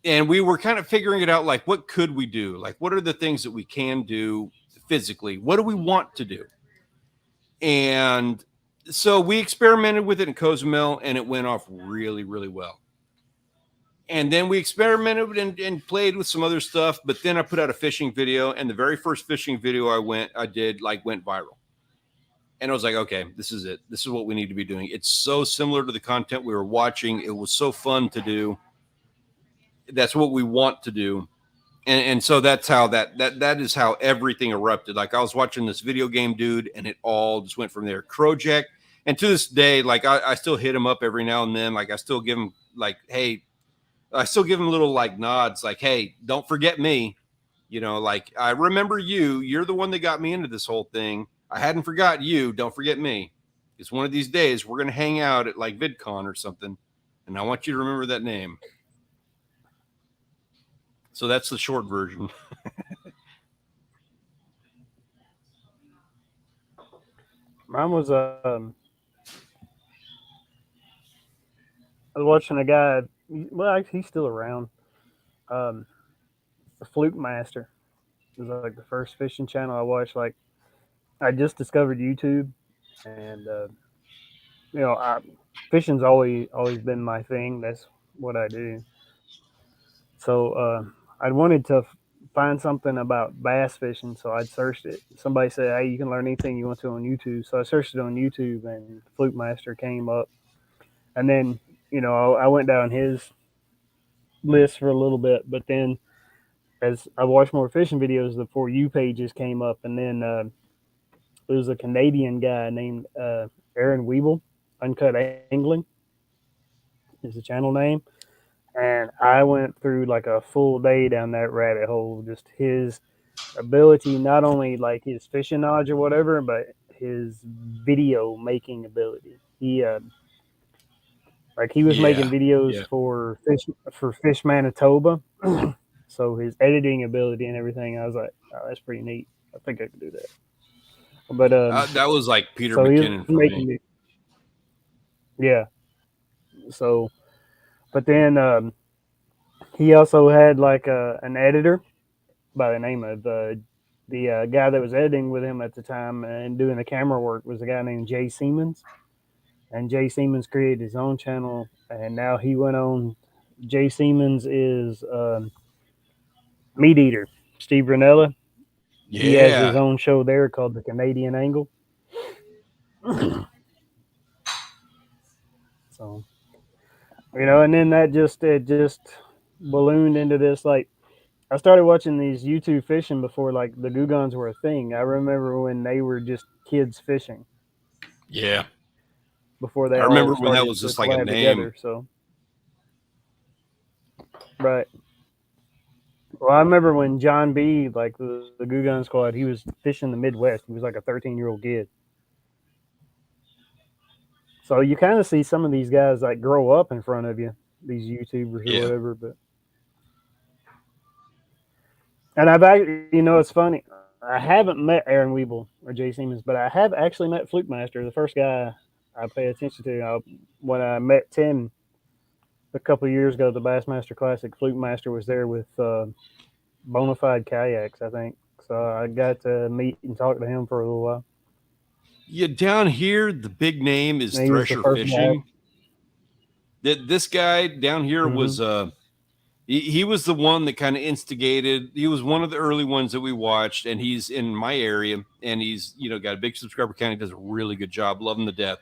A: And we were kind of figuring it out, like, what could we do? Like, what are the things that we can do physically? What do we want to do? And so we experimented with it in Cozumel, and it went off really, really well. And then we experimented and played with some other stuff. But then I put out a fishing video, and the very first fishing video I did went viral. And I was like, okay, this is it. This is what we need to be doing. It's so similar to the content we were watching. It was so fun to do. That's what we want to do. And so that's how that is how everything erupted. Like I was watching this video game dude, and it all just went from there. Crojack, and to this day, like I still hit him up every now and then. Like I still give him like, hey, I still give him little like nods, like, hey, don't forget me. You know, like I remember you. You're the one that got me into this whole thing. I hadn't forgot you. Don't forget me. It's one of these days we're gonna hang out at like VidCon or something, and I want you to remember that name. So that's the short version.
B: Mine was I was watching a guy. Well, he's still around. The Fluke Master. It was like the first fishing channel I watched. Like I just discovered YouTube, and fishing's always been my thing. That's what I do. So I wanted to find something about bass fishing, so I'd searched it. Somebody said, "Hey, you can learn anything you want to on YouTube." So I searched it on YouTube, and Fluke Master came up. And then I went down his list for a little bit, but then as I watched more fishing videos, the For You pages came up, and then there was a Canadian guy named Aaron Weeble, Uncut Angling is the channel name. And I went through like a full day down that rabbit hole. Just his ability, not only like his fishing knowledge or whatever, but his video making ability. He was making videos for Fish Manitoba. So his editing ability and everything, I was like, oh, that's pretty neat. I think I could do that. But
A: that was like Peter
B: so
A: McKinnon for me.
B: Yeah. So, but then he also had like an editor by the name of the guy that was editing with him at the time and doing the camera work was a guy named Jay Siemens. And Jay Siemens created his own channel, and now he went on. Jay Siemens is Meat Eater. Steve Ranella.
A: Yeah.
B: He has his own show there called The Canadian Angle. So, and then it just ballooned into this. Like, I started watching these YouTube fishing before like the Gugons were a thing. I remember when they were just kids fishing.
A: Yeah.
B: Before they
A: I remember when that was just like a name.
B: Together, so. Right. Well, I remember when John B, like the Gugon Squad, he was fishing the Midwest. He was like a 13-year-old kid. So you kind of see some of these guys like grow up in front of you, these YouTubers or whatever. But and it's funny. I haven't met Aaron Weeble or Jay Siemens, but I have actually met Fluke Master, the first guy I pay attention to. When I met Tim a couple of years ago, the Bassmaster Classic, Fluke Master was there with Bonafide Kayaks, I think. So I got to meet and talk to him for a little while.
A: Yeah, down here, the big name is Thresher Fishing. This guy down here was he was the one that kind of instigated. He was one of the early ones that we watched, and he's in my area, and he's got a big subscriber count. He does a really good job. Love him to death.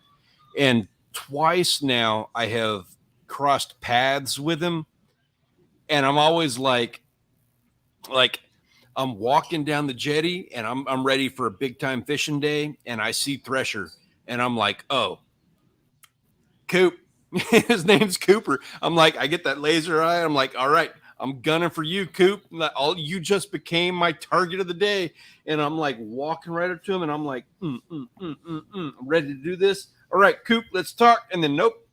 A: And twice now I have crossed paths with him, and I'm always like I'm walking down the jetty, and I'm ready for a big time fishing day, and I see Thresher, and I'm like, oh, Coop. His name's Cooper. I'm like, I get that laser eye. I'm like, all right, I'm gunning for you, Coop. You just became my target of the day. And I'm like walking right up to him, and I'm like, I'm ready to do this. All right, Coop, let's talk. And then nope.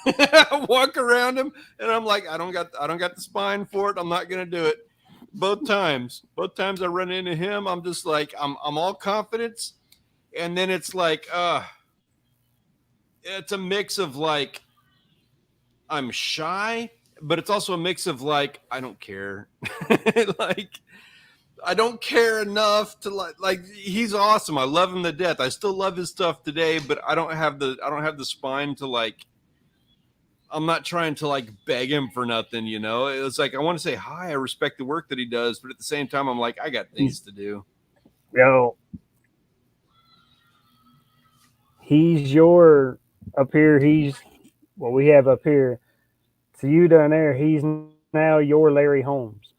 A: I walk around him, and I'm like, I don't got the spine for it. I'm not gonna do it. Both times I run into him, I'm just like, I'm all confidence, and then it's like, it's a mix of like, I'm shy, but it's also a mix of like, I don't care. Like, I don't care enough to like he's awesome. I love him to death. I still love his stuff today, but I don't have the spine to like, I'm not trying to like beg him for nothing, you know. It's like I want to say hi, I respect the work that he does, but at the same time, I'm like, I got things to do.
B: Yo, he's your up here. He's what we have up here. To you down there, he's now your Larry Holmes.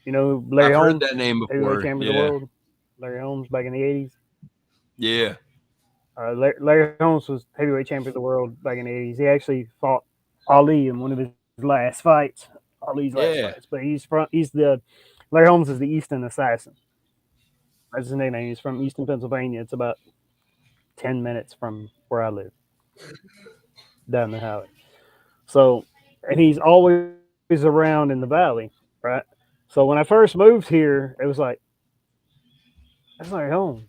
B: You know Larry
A: I've heard
B: Holmes,
A: that name
B: heavyweight
A: before.
B: champion of the
A: Yeah,
B: world. Larry Holmes back in the '80s.
A: yeah,
B: Larry Holmes was heavyweight champion of the world back in the '80s. He actually fought Ali in one of his last fights. Ali's last
A: yeah.
B: fights, but he's the Larry Holmes is the Easton Assassin. That's his nickname. He's from Easton, Pennsylvania. It's about 10 minutes from where I live, down the highway. So, and he's always around in the valley, right? So when I first moved here, it was like, that's Larry Holmes.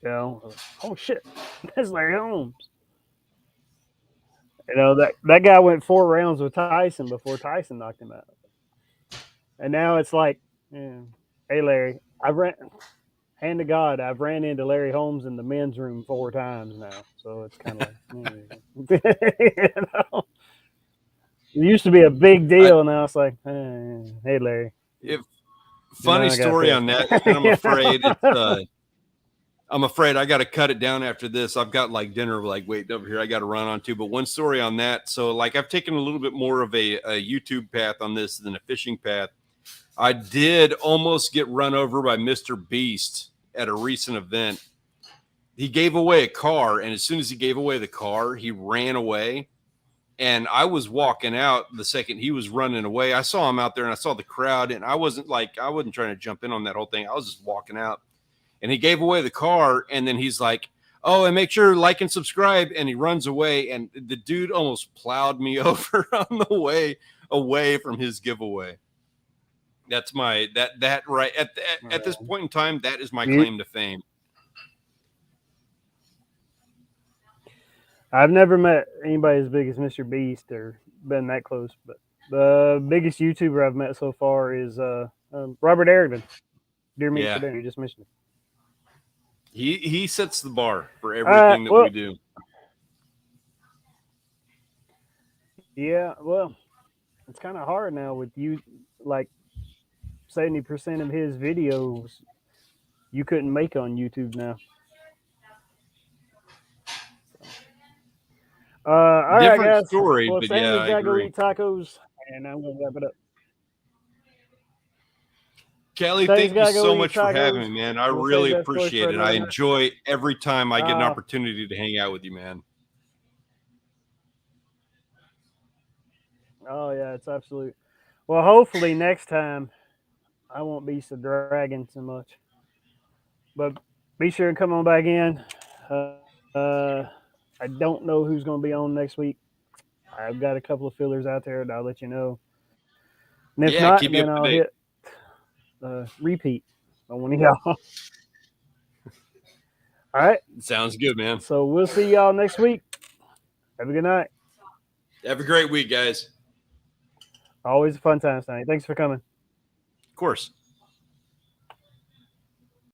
B: You know, oh shit, that's Larry Holmes. You know, that guy went 4 rounds with Tyson before Tyson knocked him out. And now it's like, yeah, hey Larry, hand to God, I've ran into Larry Holmes in the men's room 4 times now. So it's kind of like, you know? It used to be a big deal, and now it's like, hey Larry.
A: If funny story on that, and I'm afraid I got to cut it down after this. I've got like dinner like waiting over here. I got to run on to, but one story on that. So like I've taken a little bit more of a YouTube path on this than a fishing path. I did almost get run over by Mr. Beast at a recent event. He gave away a car, and as soon as he gave away the car, he ran away. And I was walking out the second he was running away. I saw him out there and I saw the crowd, and I wasn't trying to jump in on that whole thing. I was just walking out, and he gave away the car. And then he's like, oh, and make sure to like and subscribe. And he runs away. And the dude almost plowed me over on the way away from his giveaway. That's my, that right at this point in time, that is my claim to fame.
B: I've never met anybody as big as Mr. Beast or been that close, but the biggest YouTuber I've met so far is Robert Arrington. Dear Meat for Dinner. You just mentioned it.
A: He sets the bar for everything that we do.
B: Yeah, well, it's kind of hard now with you. Like 70% of his videos you couldn't make on YouTube now. All
A: Different
B: right, guys.
A: story,
B: Well,
A: but
B: Stanley's
A: I
B: gotta
A: agree.
B: go eat tacos, and I'm gonna wrap it up.
A: Kelly, thank you so much for having me, man. I really appreciate it. I enjoy every time I get an opportunity to hang out with you, man.
B: Oh yeah, it's absolute. Well, hopefully next time I won't be so dragging so much. But be sure and come on back in. I don't know who's going to be on next week. I've got a couple of fillers out there, and I'll let you know. And if not, then I'll hit repeat on one of y'all. All right.
A: Sounds good, man.
B: So we'll see y'all next week. Have a good night.
A: Have a great week, guys.
B: Always a fun time, Stanley. Thanks for coming.
A: Of course.